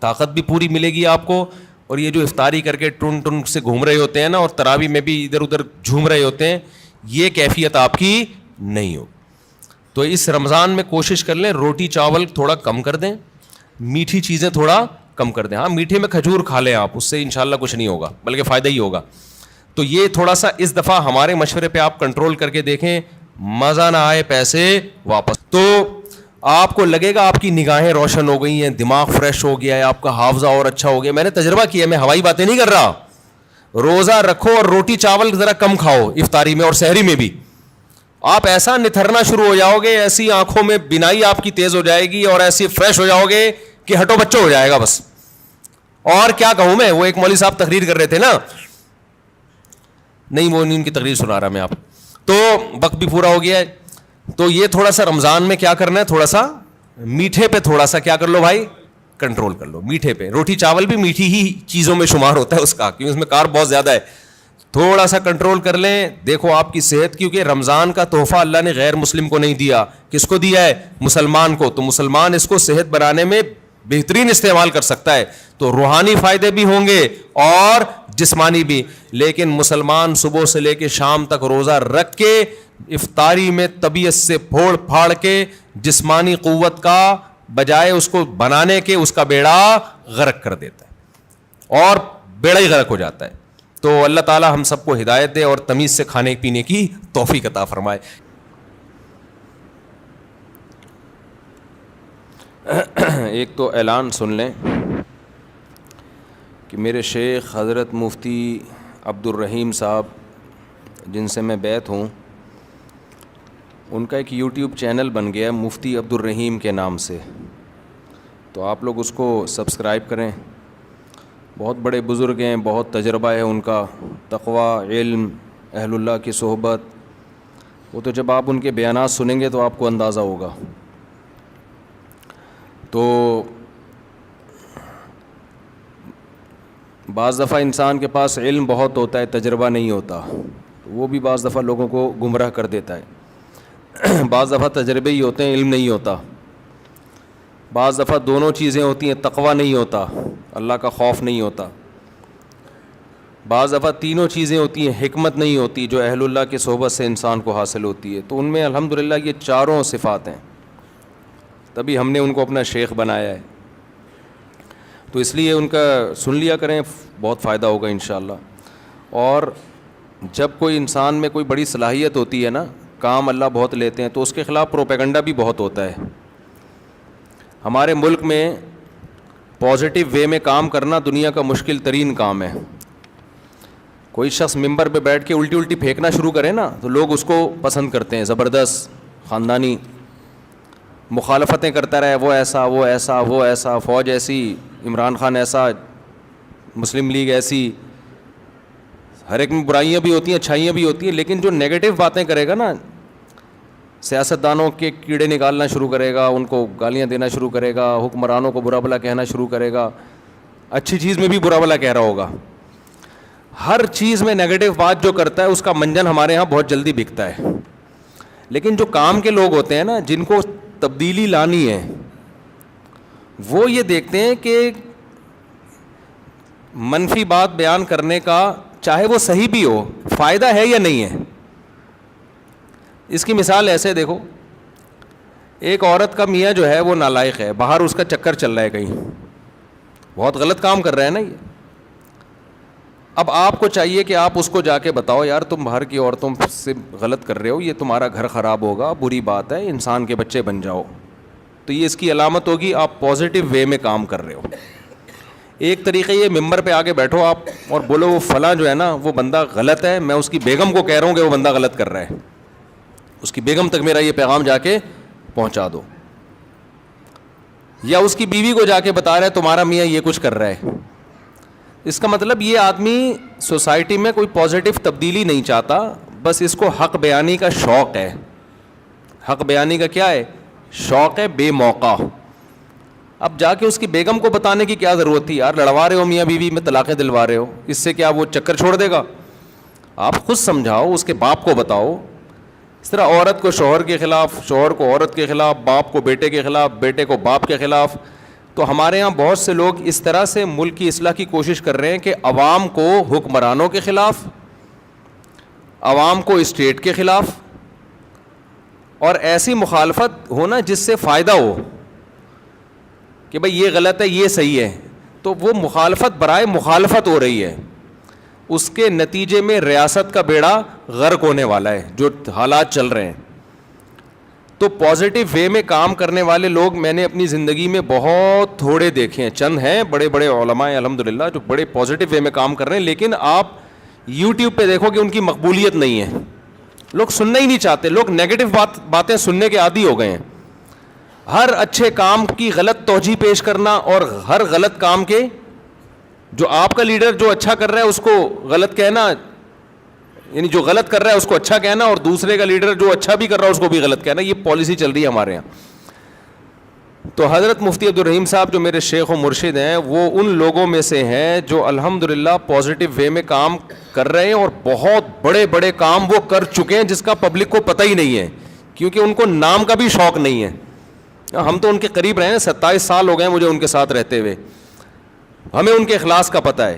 طاقت بھی پوری ملے گی آپ کو. اور یہ جو افطاری کر کے ٹن سے گھوم رہے ہوتے ہیں نا, اور تراویح میں بھی ادھر ادھر جھوم رہے ہوتے ہیں, یہ کیفیت آپ کی نہیں ہو. تو اس رمضان میں کوشش کر لیں روٹی چاول تھوڑا کم کر دیں, میٹھی چیزیں تھوڑا کم کر دیں. ہاں میٹھے میں کھجور کھا لیں آپ, اس سے انشاءاللہ کچھ نہیں ہوگا بلکہ فائدہ ہی ہوگا. تو یہ تھوڑا سا اس دفعہ ہمارے مشورے پہ آپ کنٹرول کر کے دیکھیں, مزہ نہ آئے پیسے واپس. تو آپ کو لگے گا آپ کی نگاہیں روشن ہو گئی ہیں, دماغ فریش ہو گیا ہے, آپ کا حافظہ اور اچھا ہو گیا. میں نے تجربہ کیا, میں ہوائی باتیں نہیں کر رہا. روزہ رکھو اور روٹی چاول ذرا کم کھاؤ افطاری میں اور سحری میں بھی, آپ ایسا نتھرنا شروع ہو جاؤ گے, ایسی آنکھوں میں بینائی آپ کی تیز ہو جائے گی اور ایسی فریش ہو جاؤ گے کہ ہٹو بچوں ہو جائے گا بس. اور کیا کہوں میں, وہ ایک مولوی صاحب تقریر کر رہے تھے نا, نہیں وہ ان کی تقریر سنا رہا میں آپ, تو وقت بھی پورا ہو گیا ہے. تو یہ تھوڑا سا رمضان میں کیا کرنا ہے, تھوڑا سا میٹھے پہ تھوڑا سا کیا کر لو بھائی, کنٹرول کر لو. میٹھے پہ, روٹی چاول بھی میٹھی ہی چیزوں میں شمار ہوتا ہے اس کا, کیونکہ اس میں کارب بہت زیادہ ہے. تھوڑا سا کنٹرول کر لیں, دیکھو آپ کی صحت, کیونکہ رمضان کا تحفہ اللہ نے غیر مسلم کو نہیں دیا, کس کو دیا ہے, مسلمان کو. تو مسلمان اس کو صحت بنانے میں بہترین استعمال کر سکتا ہے, تو روحانی فائدے بھی ہوں گے اور جسمانی بھی. لیکن مسلمان صبح سے لے کے شام تک روزہ رکھ کے افطاری میں طبیعت سے پھوڑ پھاڑ کے جسمانی قوت کا بجائے اس کو بنانے کے اس کا بیڑا غرق کر دیتا ہے, اور بیڑا ہی غرق ہو جاتا ہے. تو اللہ تعالی ہم سب کو ہدایت دے اور تمیز سے کھانے پینے کی توفیق عطا فرمائے. ایک تو اعلان سن لیں کہ میرے شیخ حضرت مفتی عبد الرحیم صاحب جن سے میں بیعت ہوں, ان کا ایک یوٹیوب چینل بن گیا مفتی عبد الرحیم کے نام سے, تو آپ لوگ اس کو سبسکرائب کریں. بہت بڑے بزرگ ہیں, بہت تجربہ ہے ان کا, تقوی, علم, اہل اللہ کی صحبت. وہ تو جب آپ ان کے بیانات سنیں گے تو آپ کو اندازہ ہوگا. تو بعض دفعہ انسان کے پاس علم بہت ہوتا ہے, تجربہ نہیں ہوتا, وہ بھی بعض دفعہ لوگوں کو گمراہ کر دیتا ہے. بعض دفعہ تجربے ہی ہوتے ہیں, علم نہیں ہوتا. بعض دفعہ دونوں چیزیں ہوتی ہیں, تقوی نہیں ہوتا, اللہ کا خوف نہیں ہوتا. بعض دفعہ تینوں چیزیں ہوتی ہیں, حکمت نہیں ہوتی جو اہل اللہ کی صحبت سے انسان کو حاصل ہوتی ہے. تو ان میں الحمدللہ یہ چاروں صفات ہیں, تبھی ہم نے ان کو اپنا شیخ بنایا ہے. تو اس لیے ان کا سن لیا کریں, بہت فائدہ ہوگا انشاءاللہ. اور جب کوئی انسان میں کوئی بڑی صلاحیت ہوتی ہے نا, کام اللہ بہت لیتے ہیں, تو اس کے خلاف پروپیگنڈا بھی بہت ہوتا ہے. ہمارے ملک میں پازیٹیو وے میں کام کرنا دنیا کا مشکل ترین کام ہے. کوئی شخص ممبر پہ بیٹھ کے الٹی پھینکنا شروع کرے نا تو لوگ اس کو پسند کرتے ہیں, زبردست, خاندانی. مخالفتیں کرتا رہے, وہ ایسا وہ ایسا وہ ایسا, فوج ایسی, عمران خان ایسا, مسلم لیگ ایسی. ہر ایک میں برائیاں بھی ہوتی ہیں, اچھائیاں بھی ہوتی ہیں, لیکن جو نیگیٹو باتیں کرے گا نا, سیاستدانوں کے کیڑے نکالنا شروع کرے گا, ان کو گالیاں دینا شروع کرے گا, حکمرانوں کو برا بھلا کہنا شروع کرے گا, اچھی چیز میں بھی برا بھلا کہہ رہا ہوگا. ہر چیز میں نیگیٹو بات جو کرتا ہے اس کا منجن ہمارے ہاں بہت جلدی بکتا ہے. لیکن جو کام کے لوگ ہوتے ہیں نا, جن کو تبدیلی لانی ہے, وہ یہ دیکھتے ہیں کہ منفی بات بیان کرنے کا, چاہے وہ صحیح بھی ہو, فائدہ ہے یا نہیں ہے. اس کی مثال ایسے دیکھو, ایک عورت کا میاں جو ہے وہ نالائق ہے, باہر اس کا چکر چل رہا ہے کہیں, بہت غلط کام کر رہا ہے نا یہ. اب آپ کو چاہیے کہ آپ اس کو جا کے بتاؤ, یار تم باہر کی عورتوں سے غلط کر رہے ہو, یہ تمہارا گھر خراب ہوگا, بری بات ہے, انسان کے بچے بن جاؤ. تو یہ اس کی علامت ہوگی آپ پازیٹیو وے میں کام کر رہے ہو. ایک طریقے یہ ممبر پہ آگے بیٹھو آپ اور بولو وہ فلاں جو ہے نا وہ بندہ غلط ہے, میں اس کی بیگم کو کہہ رہا ہوں کہ وہ بندہ غلط کر رہا ہے, اس کی بیگم تک میرا یہ پیغام جا کے پہنچا دو. یا اس کی بیوی کو جا کے بتا رہا ہے تمہارا میاں یہ کچھ کر رہا ہے. اس کا مطلب یہ آدمی سوسائٹی میں کوئی پازیٹیو تبدیلی نہیں چاہتا, بس اس کو حق بیانی کا شوق ہے. حق بیانی کا کیا ہے؟ شوق ہے بے موقع. اب جا کے اس کی بیگم کو بتانے کی کیا ضرورت تھی یار, لڑوا رہے ہو میاں بیوی میں, طلاقیں دلوا رہے ہو, اس سے کیا وہ چکر چھوڑ دے گا؟ آپ خود سمجھاؤ, اس کے باپ کو بتاؤ. اس طرح عورت کو شوہر کے خلاف, شوہر کو عورت کے خلاف, باپ کو بیٹے کے خلاف, بیٹے کو باپ کے خلاف. تو ہمارے ہاں بہت سے لوگ اس طرح سے ملک کی اصلاح کی کوشش کر رہے ہیں کہ عوام کو حکمرانوں کے خلاف, عوام کو اسٹیٹ کے خلاف, اور ایسی مخالفت ہونا جس سے فائدہ ہو کہ بھئی یہ غلط ہے یہ صحیح ہے. تو وہ مخالفت برائے مخالفت ہو رہی ہے, اس کے نتیجے میں ریاست کا بیڑا غرق ہونے والا ہے جو حالات چل رہے ہیں. تو پازیٹیو وے میں کام کرنے والے لوگ میں نے اپنی زندگی میں بہت تھوڑے دیکھے ہیں. چند ہیں بڑے بڑے علماء الحمدللہ جو بڑے پازیٹیو وے میں کام کر رہے ہیں, لیکن آپ یوٹیوب پہ دیکھو کہ ان کی مقبولیت نہیں ہے. لوگ سننا ہی نہیں چاہتے, لوگ نیگیٹو باتیں سننے کے عادی ہو گئے ہیں. ہر اچھے کام کی غلط توجیہ پیش کرنا, اور ہر غلط کام کے جو آپ کا لیڈر جو اچھا کر رہا ہے اس کو غلط کہنا, یعنی جو غلط کر رہا ہے اس کو اچھا کہنا, اور دوسرے کا لیڈر جو اچھا بھی کر رہا ہے اس کو بھی غلط کہنا. یہ پالیسی چل رہی ہے ہمارے یہاں. تو حضرت مفتی عبدالرحیم صاحب جو میرے شیخ و مرشد ہیں, وہ ان لوگوں میں سے ہیں جو الحمدللہ پازیٹیو وے میں کام کر رہے ہیں, اور بہت بڑے بڑے کام وہ کر چکے ہیں جس کا پبلک کو پتہ ہی نہیں ہے, کیونکہ ان کو نام کا بھی شوق نہیں ہے. ہم تو ان کے قریب رہے ہیں, 27 سال ہو گئے مجھے ان کے ساتھ رہتے ہوئے, ہمیں ان کے اخلاص کا پتہ ہے.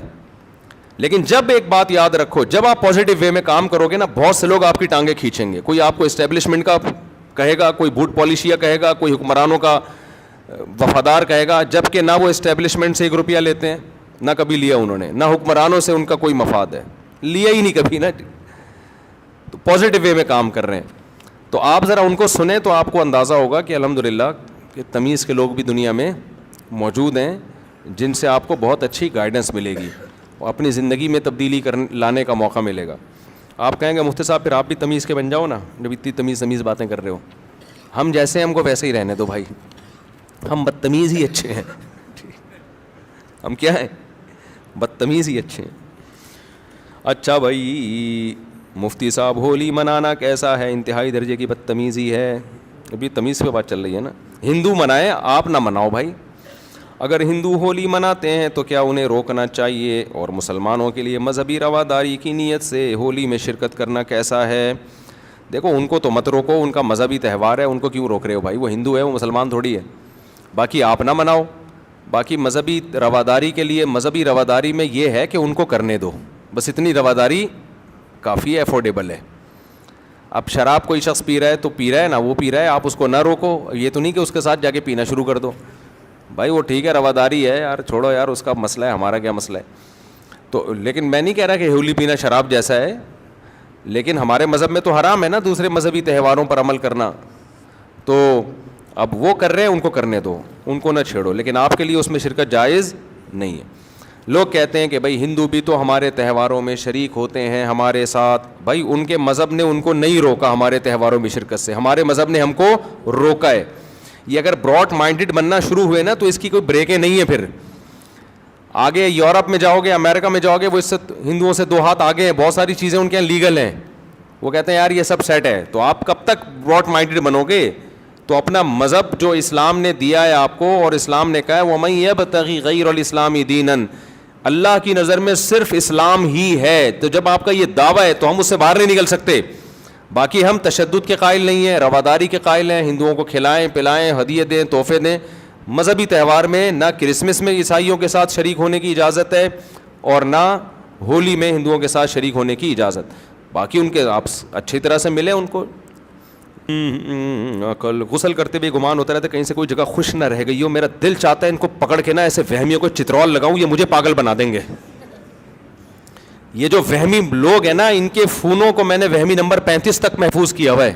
لیکن جب ایک بات یاد رکھو, جب آپ پازیٹیو وے میں کام کرو گے نا, بہت سے لوگ آپ کی ٹانگیں کھینچیں گے. کوئی آپ کو اسٹیبلشمنٹ کا کہے گا, کوئی بھوٹ پالیشیا کہے گا, کوئی حکمرانوں کا وفادار کہے گا, جبکہ نہ وہ اسٹیبلشمنٹ سے 1 روپیہ لیتے ہیں, نہ کبھی لیا انہوں نے, نہ حکمرانوں سے ان کا کوئی مفاد ہے, لیا ہی نہیں کبھی نا. تو پازیٹیو وے میں کام کر رہے ہیں. تو آپ ذرا ان کو سنیں تو آپ کو اندازہ ہوگا کہ الحمدللہ کہ تمیز کے لوگ بھی دنیا میں موجود ہیں جن سے آپ کو بہت اچھی گائیڈنس ملے گی, اپنی زندگی میں تبدیلی لانے کا موقع ملے گا. آپ کہیں گے مفتی صاحب پھر آپ بھی تمیز کے بن جاؤ نا, جب اتنی تمیز باتیں کر رہے ہو. ہم جیسے ہم کو ویسے ہی رہنے دو بھائی, ہم بدتمیز ہی اچھے ہیں. ہم کیا ہیں؟ بدتمیز ہی اچھے ہیں. اچھا بھائی مفتی صاحب ہولی منانا کیسا ہے؟ انتہائی درجے کی بدتمیزی ہے. ابھی تمیز پہ بات چل رہی ہے نا. ہندو منائیں, آپ نہ مناؤ بھائی. اگر ہندو ہولی مناتے ہیں تو کیا انہیں روکنا چاہیے؟ اور مسلمانوں کے لیے مذہبی رواداری کی نیت سے ہولی میں شرکت کرنا کیسا ہے؟ دیکھو ان کو تو مت روکو, ان کا مذہبی تہوار ہے, ان کو کیوں روک رہے ہو بھائی؟ وہ ہندو ہے, وہ مسلمان تھوڑی ہے. باقی آپ نہ مناؤ. باقی مذہبی رواداری کے لیے, مذہبی رواداری میں یہ ہے کہ ان کو کرنے دو, بس اتنی رواداری کافی ہے, افورڈیبل ہے. اب شراب کوئی شخص پی رہا ہے تو پی رہا ہے نا, وہ پی رہا ہے, آپ اس کو نہ روکو. یہ تو نہیں کہ اس کے ساتھ جا کے پینا شروع کر دو. بھائی وہ ٹھیک ہے رواداری ہے یار, چھوڑو یار, اس کا مسئلہ ہے, ہمارا کیا مسئلہ ہے. تو لیکن میں نہیں کہہ رہا کہ ہولی پینا شراب جیسا ہے, لیکن ہمارے مذہب میں تو حرام ہے نا دوسرے مذہبی تہواروں پر عمل کرنا. تو اب وہ کر رہے ہیں, ان کو کرنے دو, ان کو نہ چھیڑو, لیکن آپ کے لیے اس میں شرکت جائز نہیں ہے. لوگ کہتے ہیں کہ بھائی ہندو بھی تو ہمارے تہواروں میں شریک ہوتے ہیں ہمارے ساتھ. بھائی ان کے مذہب نے ان کو نہیں روکا ہمارے تہواروں میں شرکت سے, ہمارے مذہب نے ہم کو روکا ہے. یہ اگر براڈ مائنڈڈ بننا شروع ہوئے نا تو اس کی کوئی بریکیں نہیں ہے. پھر آگے یورپ میں جاؤ گے, امریکہ میں جاؤ گے, وہ اس سے ہندوؤں سے 2 ہاتھ آگے ہیں, بہت ساری چیزیں ان کے یہاں لیگل ہیں, وہ کہتے ہیں یار یہ سب سیٹ ہے. تو آپ کب تک براڈ مائنڈڈ بنو گے؟ تو اپنا مذہب جو اسلام نے دیا ہے آپ کو, اور اسلام نے کہا ہے وَمَن يَبْتَغِ غَيْرَ الْإِسْلَامِ دِينًا, اللہ کی نظر میں صرف اسلام ہی ہے. تو جب آپ کا یہ دعویٰ ہے تو ہم اس سے باہر نہیں نکل سکتے. باقی ہم تشدد کے قائل نہیں ہیں, رواداری کے قائل ہیں, ہندوؤں کو کھلائیں پلائیں, ہدیے دیں, تحفے دیں. مذہبی تہوار میں نہ کرسمس میں عیسائیوں کے ساتھ شریک ہونے کی اجازت ہے, اور نہ ہولی میں ہندوؤں کے ساتھ شریک ہونے کی اجازت. باقی ان کے آپ اچھی طرح سے ملیں, ان کو کل غسل کرتے ہوئے گمان ہوتا رہتا ہے کہیں سے کوئی جگہ خوش نہ رہ گئی ہو. میرا دل چاہتا ہے ان کو پکڑ کے نا ایسے وہمیوں کو چترول لگاؤں, یہ مجھے پاگل بنا دیں گے. یہ جو وہمی لوگ ہیں نا, ان کے فونوں کو میں نے وہمی نمبر 35 تک محفوظ کیا ہوا ہے.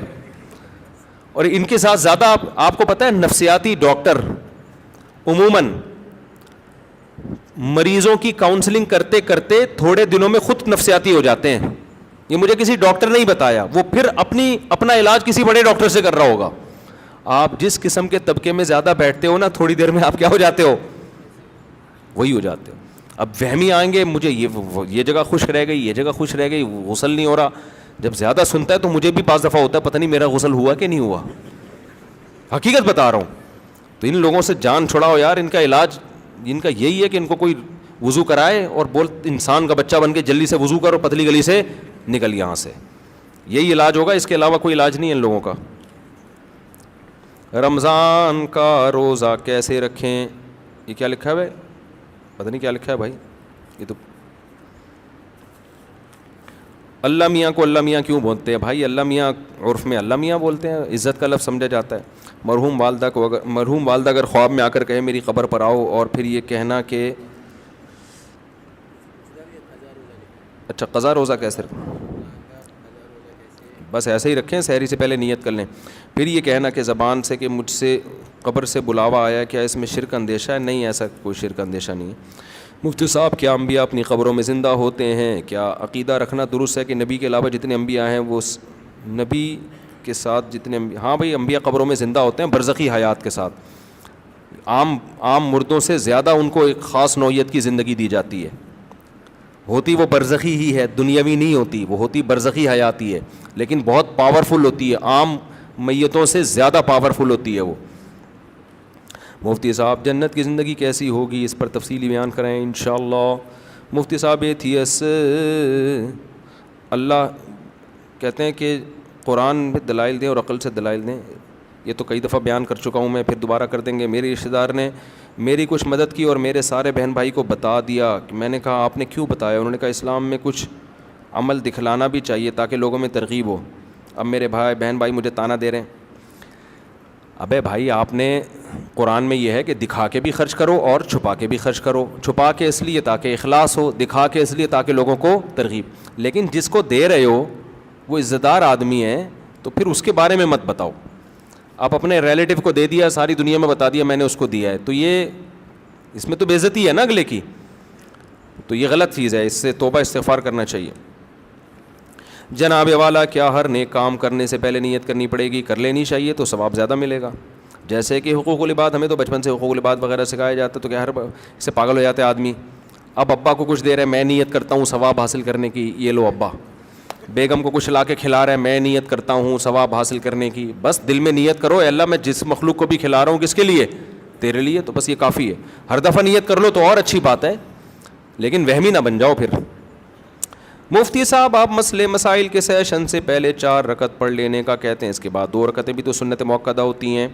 اور ان کے ساتھ زیادہ آپ کو پتہ ہے نفسیاتی ڈاکٹر عموماً مریضوں کی کاؤنسلنگ کرتے کرتے تھوڑے دنوں میں خود نفسیاتی ہو جاتے ہیں. یہ مجھے کسی ڈاکٹر نے ہی بتایا, وہ پھر اپنا علاج کسی بڑے ڈاکٹر سے کر رہا ہوگا. آپ جس قسم کے طبقے میں زیادہ بیٹھتے ہو نا, تھوڑی دیر میں آپ کیا ہو جاتے ہو, وہی ہو جاتے ہو. اب وہمی آئیں گے, مجھے یہ جگہ خوش رہ گئی, یہ جگہ خوش رہ گئی, غسل نہیں ہو رہا. جب زیادہ سنتا ہے تو مجھے بھی 5 دفعہ ہوتا ہے پتہ نہیں میرا غسل ہوا کہ نہیں ہوا. حقیقت بتا رہا ہوں. تو ان لوگوں سے جان چھڑاؤ یار. ان کا علاج ان کا یہی ہے کہ ان کو کوئی وضو کرائے اور بول انسان کا بچہ بن کے جلدی سے وضو کرو, پتلی گلی سے نکل یہاں سے. یہی علاج ہوگا, اس کے علاوہ کوئی علاج نہیں ہے ان لوگوں کا. رمضان کا روزہ کیسے رکھیں, یہ کیا لکھا ہے بھائی, پتہ نہیں کیا لکھا ہے بھائی. یہ تو اللہ میاں کو اللہ میاں کیوں بولتے ہیں بھائی؟ اللہ میاں عرف میں اللہ میاں بولتے ہیں, عزت کا لفظ سمجھا جاتا ہے. مرحوم والدہ اگر خواب میں آ کر کہے میری قبر پر آؤ, اور پھر یہ کہنا کہ اچھا قضا روزہ کیسے بس ایسے ہی رکھیں, سحری سے پہلے نیت کر لیں. پھر یہ کہنا کہ زبان سے کہ مجھ سے قبر سے بلاوا آیا, کیا اس میں شرک اندیشہ ہے؟ نہیں, ایسا کوئی شرک اندیشہ نہیں ہے. مفتی صاحب کیا انبیاء اپنی قبروں میں زندہ ہوتے ہیں؟ کیا عقیدہ رکھنا درست ہے کہ نبی کے علاوہ جتنے انبیاء ہیں وہ نبی کے ساتھ جتنے ہاں بھائی انبیاء قبروں میں زندہ ہوتے ہیں برزخی حیات کے ساتھ. عام مردوں سے زیادہ ان کو ایک خاص نوعیت کی زندگی دی جاتی ہے. ہوتی وہ برزخی ہی ہے, دنیاوی نہیں ہوتی, وہ ہوتی برزخی حیاتی ہے, لیکن بہت پاورفل ہوتی ہے, عام میتوں سے زیادہ پاورفل ہوتی ہے وہ. مفتی صاحب جنت کی زندگی کیسی ہوگی, اس پر تفصیلی بیان کریں انشاءاللہ. مفتی صاحب ایتھیس اللہ کہتے ہیں کہ قرآن میں دلائل دیں اور عقل سے دلائل دیں. یہ تو کئی دفعہ بیان کر چکا ہوں میں, پھر دوبارہ کر دیں گے. میرے رشتہ دار نے میری کچھ مدد کی اور میرے سارے بہن بھائی کو بتا دیا. کہ میں نے کہا آپ نے کیوں بتایا؟ انہوں نے کہا اسلام میں کچھ عمل دکھلانا بھی چاہیے تاکہ لوگوں میں ترغیب ہو. اب میرے بہن بھائی مجھے تانا دے رہے ہیں. ابے بھائی آپ نے قرآن میں یہ ہے کہ دکھا کے بھی خرچ کرو اور چھپا کے بھی خرچ کرو. چھپا کے اس لیے تاکہ اخلاص ہو, دکھا کے اس لیے تاکہ لوگوں کو ترغیب. لیکن جس کو دے رہے ہو وہ عزت دار آدمی ہے تو پھر اس کے بارے میں مت بتاؤ. آپ اپنے ریلیٹیو کو دے دیا, ساری دنیا میں بتا دیا میں نے اس کو دیا ہے, تو یہ اس میں تو بے عزتی ہے نا اگلے کی. تو یہ غلط چیز ہے, اس سے توبہ استغفار کرنا چاہیے. جناب والا کیا ہر نیک کام کرنے سے پہلے نیت کرنی پڑے گی؟ کر لینی چاہیے تو ثواب زیادہ ملے گا. جیسے کہ حقوق العباد, ہمیں تو بچپن سے حقوق العباد وغیرہ سکھایا جاتا ہے, تو کیا ہر اس سے پاگل ہو جاتے آدمی. اب ابا کو کچھ دے رہے, میں نیت کرتا ہوں ثواب حاصل کرنے کی, یہ لو ابا. بیگم کو کچھ لا کے کھلا رہے, میں نیت کرتا ہوں ثواب حاصل کرنے کی. بس دل میں نیت کرو, اے اللہ میں جس مخلوق کو بھی کھلا رہا ہوں کس کے لیے؟ تیرے لیے. تو بس یہ کافی ہے. ہر دفعہ نیت کر لو تو اور اچھی بات ہے, لیکن وہمی نہ بن جاؤ پھر. مفتی صاحب آپ مسائل کے سیشن سے پہلے 4 رکعت پڑھ لینے کا کہتے ہیں, اس کے بعد 2 رکعتیں بھی تو سنت موقدہ ہوتی ہیں.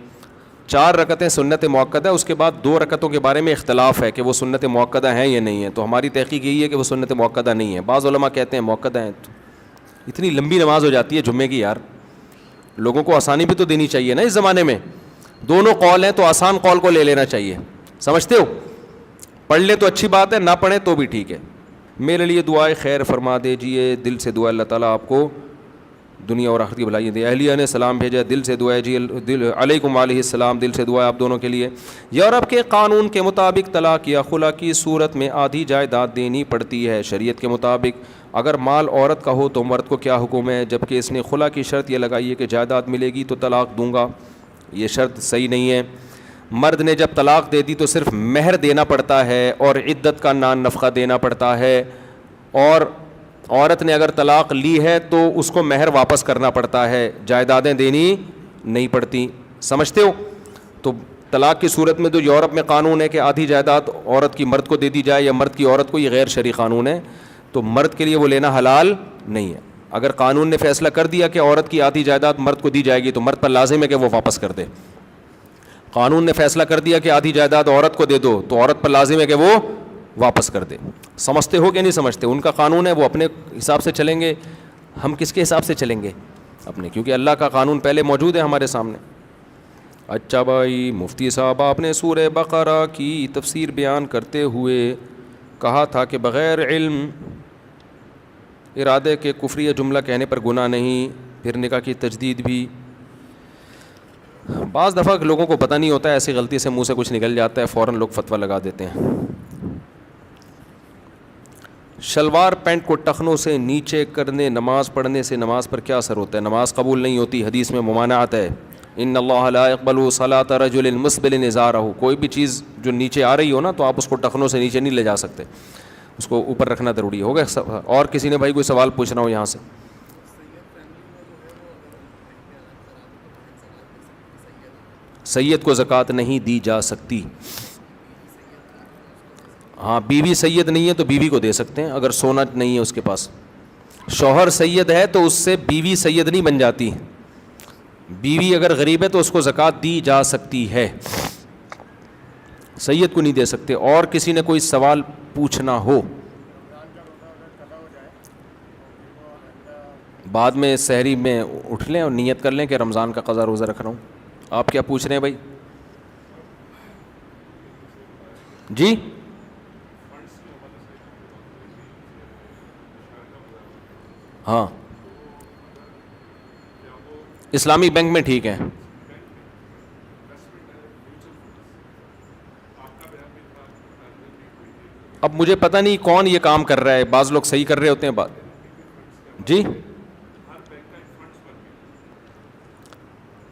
4 رکعتیں سنت موقدہ, اس کے بعد 2 رکعتوں کے بارے میں اختلاف ہے کہ وہ سنت موقدہ ہیں یا نہیں ہیں. تو ہماری تحقیق یہی ہے کہ وہ سنت موقدہ نہیں ہے. بعض علماء کہتے ہیں موقدہ ہیں. اتنی لمبی نماز ہو جاتی ہے جمعے کی یار, لوگوں کو آسانی بھی تو دینی چاہیے نا اس زمانے میں. دونوں قول ہیں تو آسان قول کو لے لینا چاہیے, سمجھتے ہو. پڑھ لے تو اچھی بات ہے, نہ پڑھیں تو بھی ٹھیک ہے. میرے لیے دعائیں خیر فرما دیجیے, دل سے دعا اللہ تعالیٰ آپ کو دنیا اور آخرت کی بھلائی دے. اہلیہ نے سلام بھیجا, دل سے دعا جی, علیکم علیہ السلام, دل سے دعا آپ دونوں کے لیے. یورپ کے قانون کے مطابق طلاق یا خلا کی صورت میں آدھی جائیداد دینی پڑتی ہے. شریعت کے مطابق اگر مال عورت کا ہو تو مرد کو کیا حکم ہے؟ جبکہ اس نے خلا کی شرط یہ لگائی ہے کہ جائیداد ملے گی تو طلاق دوں گا. یہ شرط صحیح نہیں ہے. مرد نے جب طلاق دے دی تو صرف مہر دینا پڑتا ہے اور عدت کا نان نفقہ دینا پڑتا ہے, اور عورت نے اگر طلاق لی ہے تو اس کو مہر واپس کرنا پڑتا ہے, جائیدادیں دینی نہیں پڑتی. سمجھتے ہو؟ تو طلاق کی صورت میں جو یورپ میں قانون ہے کہ آدھی جائیداد عورت کی مرد کو دے دی جائے یا مرد کی عورت کو, یہ غیر شرعی قانون ہے, تو مرد کے لیے وہ لینا حلال نہیں ہے. اگر قانون نے فیصلہ کر دیا کہ عورت کی آدھی جائیداد مرد کو دی جائے گی تو مرد پر لازم ہے کہ وہ واپس کر دے. قانون نے فیصلہ کر دیا کہ آدھی جائیداد عورت کو دے دو تو عورت پر لازم ہے کہ وہ واپس کر دے. سمجھتے ہو کہ نہیں سمجھتے؟ ان کا قانون ہے, وہ اپنے حساب سے چلیں گے, ہم کس کے حساب سے چلیں گے؟ اپنے, کیونکہ اللہ کا قانون پہلے موجود ہے ہمارے سامنے. اچھا بھائی, مفتی صاحب آپ نے سورہ بقرہ کی تفسیر بیان کرتے ہوئے کہا تھا کہ بغیر علم ارادے کے کفری جملہ کہنے پر گناہ نہیں, پھر نکاح کی تجدید بھی. بعض دفعہ لوگوں کو پتہ نہیں ہوتا ہے, ایسی غلطی سے منہ سے کچھ نکل جاتا ہے, فوراً لوگ فتویٰ لگا دیتے ہیں. شلوار پینٹ کو ٹخنوں سے نیچے کرنے نماز پڑھنے سے نماز پر کیا اثر ہوتا ہے؟ نماز قبول نہیں ہوتی, حدیث میں ممانعت ہے. ان اللہ لا يقبل صلاة رجل مسبل ازارہ, کوئی بھی چیز جو نیچے آ رہی ہو نا تو آپ اس کو ٹخنوں سے نیچے نہیں لے جا سکتے, اس کو اوپر رکھنا ضروری ہے. ہوگا اور کسی نے بھائی کوئی سوال پوچھنا ہو یہاں سے؟ سید کو زکوٰۃ نہیں دی جا سکتی. ہاں, بیوی سید نہیں ہے تو بیوی کو دے سکتے ہیں اگر سونا نہیں ہے اس کے پاس. شوہر سید ہے تو اس سے بیوی سید نہیں بن جاتی. بیوی اگر غریب ہے تو اس کو زکوٰۃ دی جا سکتی ہے, سید کو نہیں دے سکتے. اور کسی نے کوئی سوال پوچھنا ہو؟ بعد میں سحری میں اٹھ لیں اور نیت کر لیں کہ رمضان کا قضا روزہ رکھ رہا ہوں. آپ کیا پوچھ رہے ہیں بھائی؟ جی ہاں, اسلامی بینک میں ٹھیک ہے. اب مجھے پتہ نہیں کون یہ کام کر رہا ہے, بعض لوگ صحیح کر رہے ہوتے ہیں. جی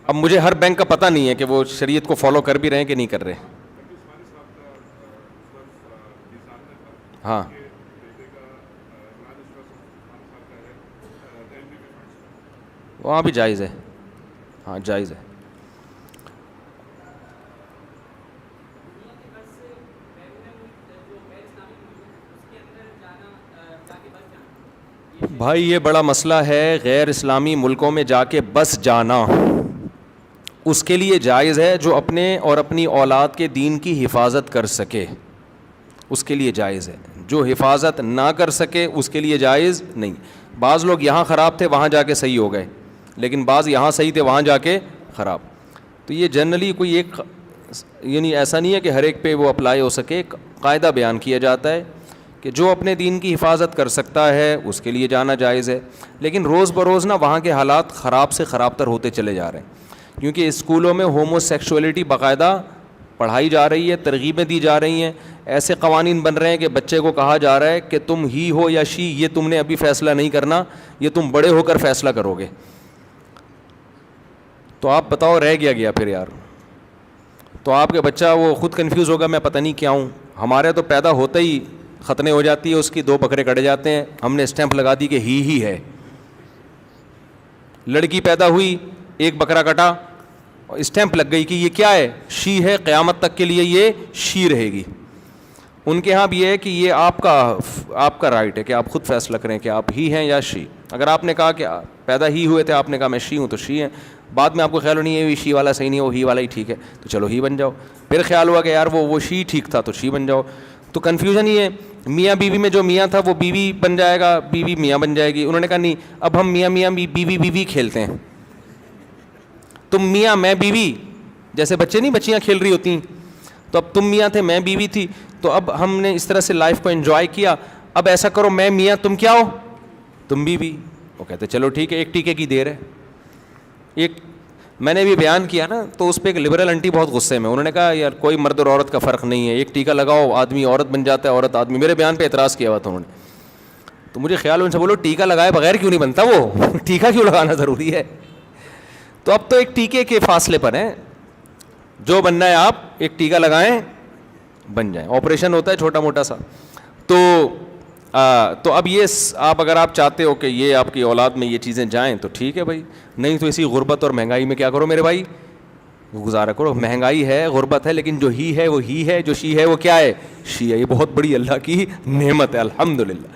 اب مجھے ہر بینک کا پتہ نہیں ہے کہ وہ شریعت کو فالو کر بھی رہے ہیں کہ نہیں کر رہے. ہاں وہاں بھی جائز ہے, ہاں جائز ہے. بھائی یہ بڑا مسئلہ ہے, غیر اسلامی ملکوں میں جا کے بس جانا اس کے لیے جائز ہے جو اپنے اور اپنی اولاد کے دین کی حفاظت کر سکے, اس کے لیے جائز ہے. جو حفاظت نہ کر سکے اس کے لیے جائز نہیں. بعض لوگ یہاں خراب تھے وہاں جا کے صحیح ہو گئے, لیکن بعض یہاں صحیح تھے وہاں جا کے خراب. تو یہ جنرلی کوئی ایک یعنی ایسا نہیں ہے کہ ہر ایک پہ وہ اپلائی ہو سکے. ایک قاعدہ بیان کیا جاتا ہے کہ جو اپنے دین کی حفاظت کر سکتا ہے اس کے لیے جانا جائز ہے. لیکن روز بروز نا وہاں کے حالات خراب سے خراب تر ہوتے چلے جا رہے ہیں, کیونکہ اسکولوں میں ہومو سیکشولیٹی باقاعدہ پڑھائی جا رہی ہے, ترغیبیں دی جا رہی ہیں. ایسے قوانین بن رہے ہیں کہ بچے کو کہا جا رہا ہے کہ تم ہی ہو یا شی, یہ تم نے ابھی فیصلہ نہیں کرنا, یہ تم بڑے ہو کر فیصلہ کرو گے. تو آپ بتاؤ رہ گیا پھر یار. تو آپ کے بچہ وہ خود کنفیوز ہوگا, میں پتہ نہیں کیا ہوں. ہمارے تو پیدا ہوتے ہی ختنے ہو جاتی ہے, اس کی 2 بکرے کٹ جاتے ہیں, ہم نے اسٹیمپ لگا دی کہ ہی ہے. لڑکی پیدا ہوئی, 1 بکرا کٹا, اسٹیمپ لگ گئی کہ یہ کیا ہے, شی ہے, قیامت تک کے لیے یہ شی رہے گی. ان کے ہاں بھی یہ ہے کہ یہ آپ کا رائٹ ہے کہ آپ خود فیصلہ کریں کہ آپ ہی ہیں یا شی. اگر آپ نے کہا کہ پیدا ہی ہوئے تھے, آپ نے کہا میں شی ہوں تو شی ہیں, بعد میں آپ کو خیال ہو نہیں ہے شی والا صحیح نہیں, وہ ہی والا ہی ٹھیک ہے, تو چلو ہی بن جاؤ. پھر خیال ہوا کہ یار وہ شی ٹھیک تھا تو شی بن جاؤ. تو کنفیوژن یہ ہے, میاں بیوی میں جو میاں تھا وہ بیوی بن جائے گا, بیوی میاں بن جائے گی. انہوں نے کہا نہیں, اب ہم میاں بیوی کھیلتے ہیں. تم میاں میں بیوی, جیسے بچے نہیں بچیاں کھیل رہی ہوتی ہیں, تو اب تم میاں تھے میں بیوی تھی, تو اب ہم نے اس طرح سے لائف کو انجوائے کیا. اب ایسا کرو میں میاں تم کیا ہو, تم بیوی. وہ کہتے چلو ٹھیک ہے, ایک ٹیکے کی دیر ہے. ایک میں نے بھی بیان کیا نا, تو اس پہ ایک لبرل انٹی بہت غصے میں, انہوں نے کہا یار کوئی مرد اور عورت کا فرق نہیں ہے, ایک ٹیکا لگاؤ آدمی عورت بن جاتا ہے, عورت آدمی. میرے بیان پہ اعتراض کیا ہوا تھا انہوں نے. تو مجھے خیال ان سے بولو ٹیکا لگائے بغیر کیوں نہیں بنتا, وہ ٹیکا کیوں لگانا ضروری ہے. تو اب تو ایک ٹیکے کے فاصلے پر ہیں, جو بننا ہے آپ ایک ٹیکا لگائیں بن جائیں. آپریشن ہوتا ہے چھوٹا موٹا سا. تو اب یہ اگر آپ چاہتے ہو کہ یہ آپ کی اولاد میں یہ چیزیں جائیں تو ٹھیک ہے بھائی, نہیں تو اسی غربت اور مہنگائی میں کیا کرو میرے بھائی, گزارا کرو. مہنگائی ہے, غربت ہے, لیکن جو ہی ہے وہ ہی ہے, جو شی ہے وہ کیا ہے, شی ہے. یہ بہت بڑی اللہ کی نعمت ہے الحمدللہ.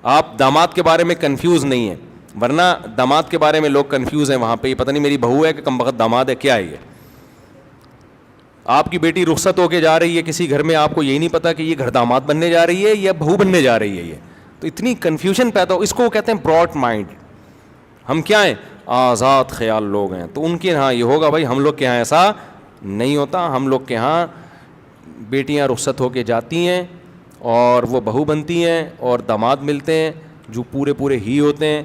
آپ داماد کے بارے میں کنفیوز نہیں ہیں, ورنہ داماد کے بارے میں لوگ کنفیوز ہیں وہاں پہ, یہ پتہ نہیں میری بہو ہے کہ کم بخت داماد ہے, کیا ہے یہ. آپ کی بیٹی رخصت ہو کے جا رہی ہے کسی گھر میں, آپ کو یہی نہیں پتا کہ یہ گھر داماد بننے جا رہی ہے یا بہو بننے جا رہی ہے. یہ تو اتنی کنفیوژن پیدا ہو, اس کو کہتے ہیں براڈ مائنڈ. ہم کیا ہیں, آزاد خیال لوگ ہیں. تو ان کے یہاں یہ ہوگا بھائی, ہم لوگ کے یہاں ایسا نہیں ہوتا. ہم لوگ کے یہاں بیٹیاں رخصت ہو کے جاتی ہیں اور وہ بہو بنتی ہیں اور داماد ملتے ہیں جو پورے ہی ہوتے ہیں.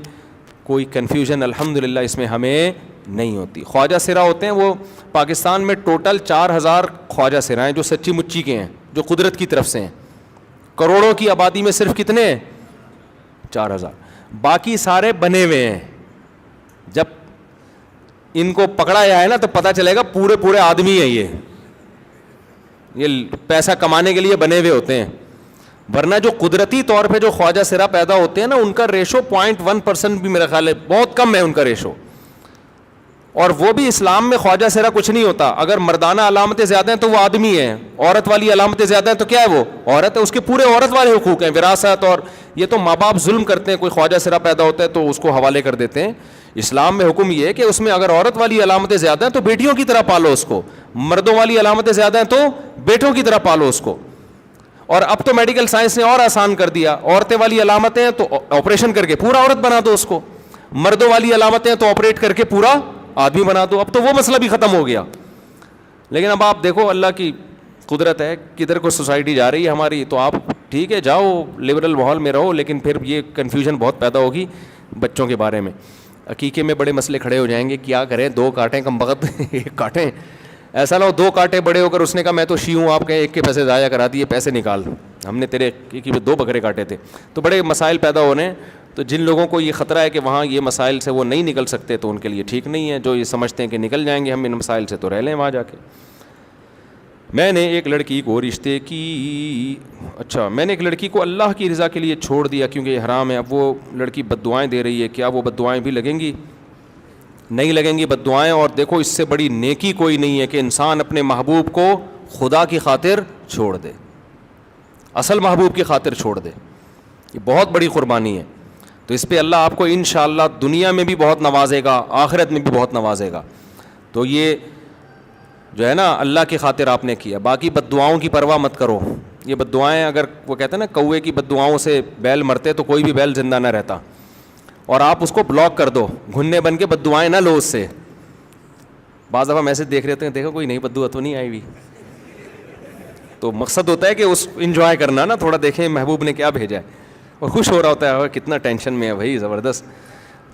کوئی کنفیوژن الحمدللہ اس میں ہمیں نہیں ہوتی. خواجہ سرا ہوتے ہیں, وہ پاکستان میں ٹوٹل 4000 خواجہ سرا ہیں جو سچی مچی کے ہیں, جو قدرت کی طرف سے ہیں. کروڑوں کی آبادی میں صرف کتنے ہیں, 4000. باقی سارے بنے ہوئے ہیں. جب ان کو پکڑا جائے نا تو پتہ چلے گا پورے آدمی ہیں یہ پیسہ کمانے کے لیے بنے ہوئے ہوتے ہیں. ورنہ جو قدرتی طور پہ جو خواجہ سرا پیدا ہوتے ہیں نا, ان کا ریشو 0.1% بھی میرا خیال ہے بہت کم ہے ان کا ریشو. اور وہ بھی اسلام میں خواجہ سرا کچھ نہیں ہوتا. اگر مردانہ علامتیں زیادہ ہیں تو وہ آدمی ہے, عورت والی علامتیں زیادہ ہیں تو کیا ہے, وہ عورت ہے. اس کے پورے عورت والے حقوق ہیں, وراثت. اور یہ تو ماں باپ ظلم کرتے ہیں, کوئی خواجہ سرا پیدا ہوتا ہے تو اس کو حوالے کر دیتے ہیں. اسلام میں حکم یہ ہے کہ اس میں اگر عورت والی علامتیں زیادہ ہیں تو بیٹیوں کی طرح پالو اس کو, مردوں والی علامتیں زیادہ ہیں تو بیٹوں کی طرح پالو اس کو. اور اب تو میڈیکل سائنس نے اور آسان کر دیا, عورتیں والی علامتیں ہیں تو آپریشن کر کے پورا عورت بنا دو اس کو, مردوں والی علامتیں ہیں تو آپریٹ کر کے پورا آدمی بنا دو. اب تو وہ مسئلہ بھی ختم ہو گیا. لیکن اب آپ دیکھو اللہ کی قدرت ہے, کدھر کو سوسائٹی جا رہی ہے ہماری. تو آپ ٹھیک ہے جاؤ لبرل ماحول میں رہو, لیکن پھر یہ کنفیوژن بہت پیدا ہوگی بچوں کے بارے میں. عقیقے میں بڑے مسئلے کھڑے ہو جائیں گے, کیا کریں, 2 کاٹیں کم بخت ایک کاٹیں. ایسا نہ ہو 2 کاٹے بڑے ہو کر اس نے کہا میں تو شی ہوں, آپ کہیں ایک کے پیسے ضائع کرا دیے, پیسے نکال, ہم نے تیرے 2 بکرے کاٹے تھے. تو بڑے مسائل پیدا ہو رہے ہیں. تو جن لوگوں کو یہ خطرہ ہے کہ وہاں یہ مسائل سے وہ نہیں نکل سکتے تو ان کے لیے ٹھیک نہیں ہے. جو یہ سمجھتے ہیں کہ نکل جائیں گے ہم ان مسائل سے, تو رہ لیں وہاں جا کے. میں نے ایک لڑکی کو اللہ کی رضا کے لیے چھوڑ دیا کیونکہ یہ حرام ہے. اب وہ لڑکی بد دعائیں دے رہی ہے, کیا وہ بد دعائیں بھی لگیں گی؟ نہیں لگیں گی بد دعائیں. اور دیکھو اس سے بڑی نیکی کوئی نہیں ہے کہ انسان اپنے محبوب کو خدا کی خاطر چھوڑ دے, اصل محبوب کی خاطر چھوڑ دے. یہ بہت بڑی قربانی ہے. تو اس پہ اللہ آپ کو انشاءاللہ دنیا میں بھی بہت نوازے گا, آخرت میں بھی بہت نوازے گا. تو یہ جو ہے نا اللہ کی خاطر آپ نے کیا. باقی بد دعاؤں کی پرواہ مت کرو. یہ بد دعائیں, اگر وہ کہتے ہیں نا کوے کی بد دعاؤں سے بیل مرتے تو کوئی بھی بیل زندہ نہ رہتا. اور آپ اس کو بلاک کر دو, گھننے بن کے بد دعائیں نہ لو اس سے. بعض دفعہ میسج دیکھ رہے ہیں, دیکھو کوئی نئی بد دعا تو نہیں آئی ہوئی. تو مقصد ہوتا ہے کہ اس انجوائے کرنا نا, تھوڑا دیکھیں محبوب نے کیا بھیجا ہے, اور خوش ہو رہا ہوتا ہے, کتنا ٹینشن میں ہے بھائی, زبردست.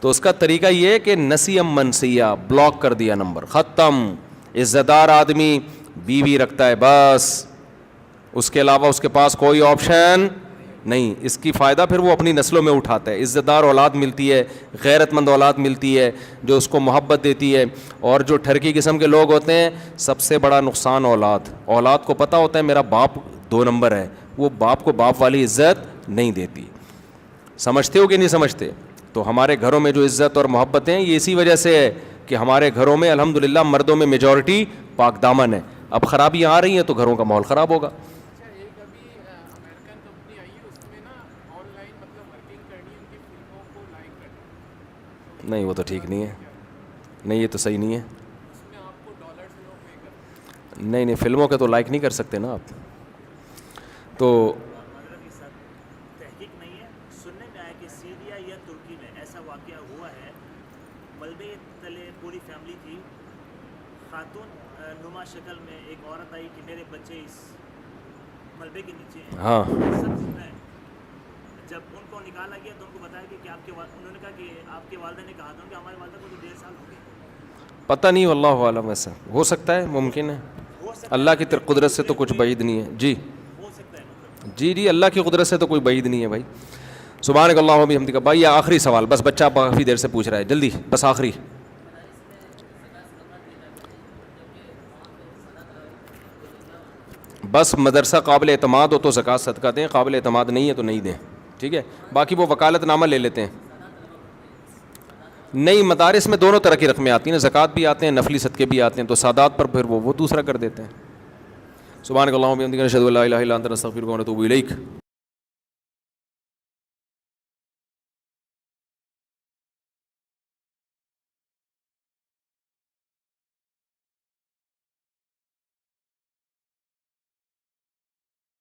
تو اس کا طریقہ یہ ہے کہ نسیم منسیہ, بلاک کر دیا نمبر, ختم. عزت دار آدمی بیوی رکھتا ہے بس, اس کے علاوہ اس کے پاس کوئی آپشن نہیں. اس کی فائدہ پھر وہ اپنی نسلوں میں اٹھاتا ہے. عزت دار اولاد ملتی ہے, غیرت مند اولاد ملتی ہے جو اس کو محبت دیتی ہے. اور جو ٹھرکی قسم کے لوگ ہوتے ہیں, سب سے بڑا نقصان اولاد کو پتہ ہوتا ہے میرا باپ 2 نمبر ہے, وہ باپ کو باپ والی عزت نہیں دیتی. سمجھتے ہو کہ نہیں سمجھتے؟ تو ہمارے گھروں میں جو عزت اور محبت ہیں یہ اسی وجہ سے ہے کہ ہمارے گھروں میں الحمدللہ مردوں میں میجورٹی پاک دامن ہے. اب خرابیاں آ رہی ہیں تو گھروں کا ماحول خراب ہوگا. نہیں وہ تو ٹھیک نہیں ہے, نہیں یہ تو صحیح نہیں ہے. نہیں فلموں کے تو لائک نہیں کر سکتے نا آپ. تو تحقیق نہیں ہے, سننے میں آیا کہ سیریا یا ترکی میں ایسا واقعہ ہوا ہے, ملبے تلے پوری فیملی تھی, خاتون نما شکل میں ایک عورت آئی کہ میرے بچے اس ملبے کے نیچے ہیں. ہاں سب سن رہے ہیں. جب ان کو نکالا گیا تو ان کو بتایا کہ آپ کے انہوں نے کہا کہ آپ کے والدہ نے کہا تھا کہ ہمارے والدہ کو تو 1.5 سال ہو گئے. پتہ نہیں, واللہ عالم. ایسا ہو سکتا ہے, ممکن ہے, اللہ کی قدرت سے تو کچھ بعید نہیں ہے. جی جی اللہ کی قدرت سے تو کوئی بعید نہیں ہے بھائی. سبحانک اللہم و بحمدک. بھائی آخری سوال, بس بچہ کافی دیر سے پوچھ رہا ہے, جلدی بس آخری. بس مدرسہ قابل اعتماد ہو تو زکوٰۃ صدقہ دیں, قابل اعتماد نہیں ہے تو نہیں دیں, ٹھیک ہے. باقی وہ وکالت نامہ لے لیتے ہیں. نہیں, مدارس میں دونوں طرح کی رقمیں آتی ہیں, زکوٰۃ بھی آتے ہیں, نفلی صدقے بھی آتے ہیں, تو سادات پر پھر وہ دوسرا کر دیتے ہیں. سبحانک اللہم و بحمدک نشہد ان لا الہ الا انت نستغفرک و نتوب الیک.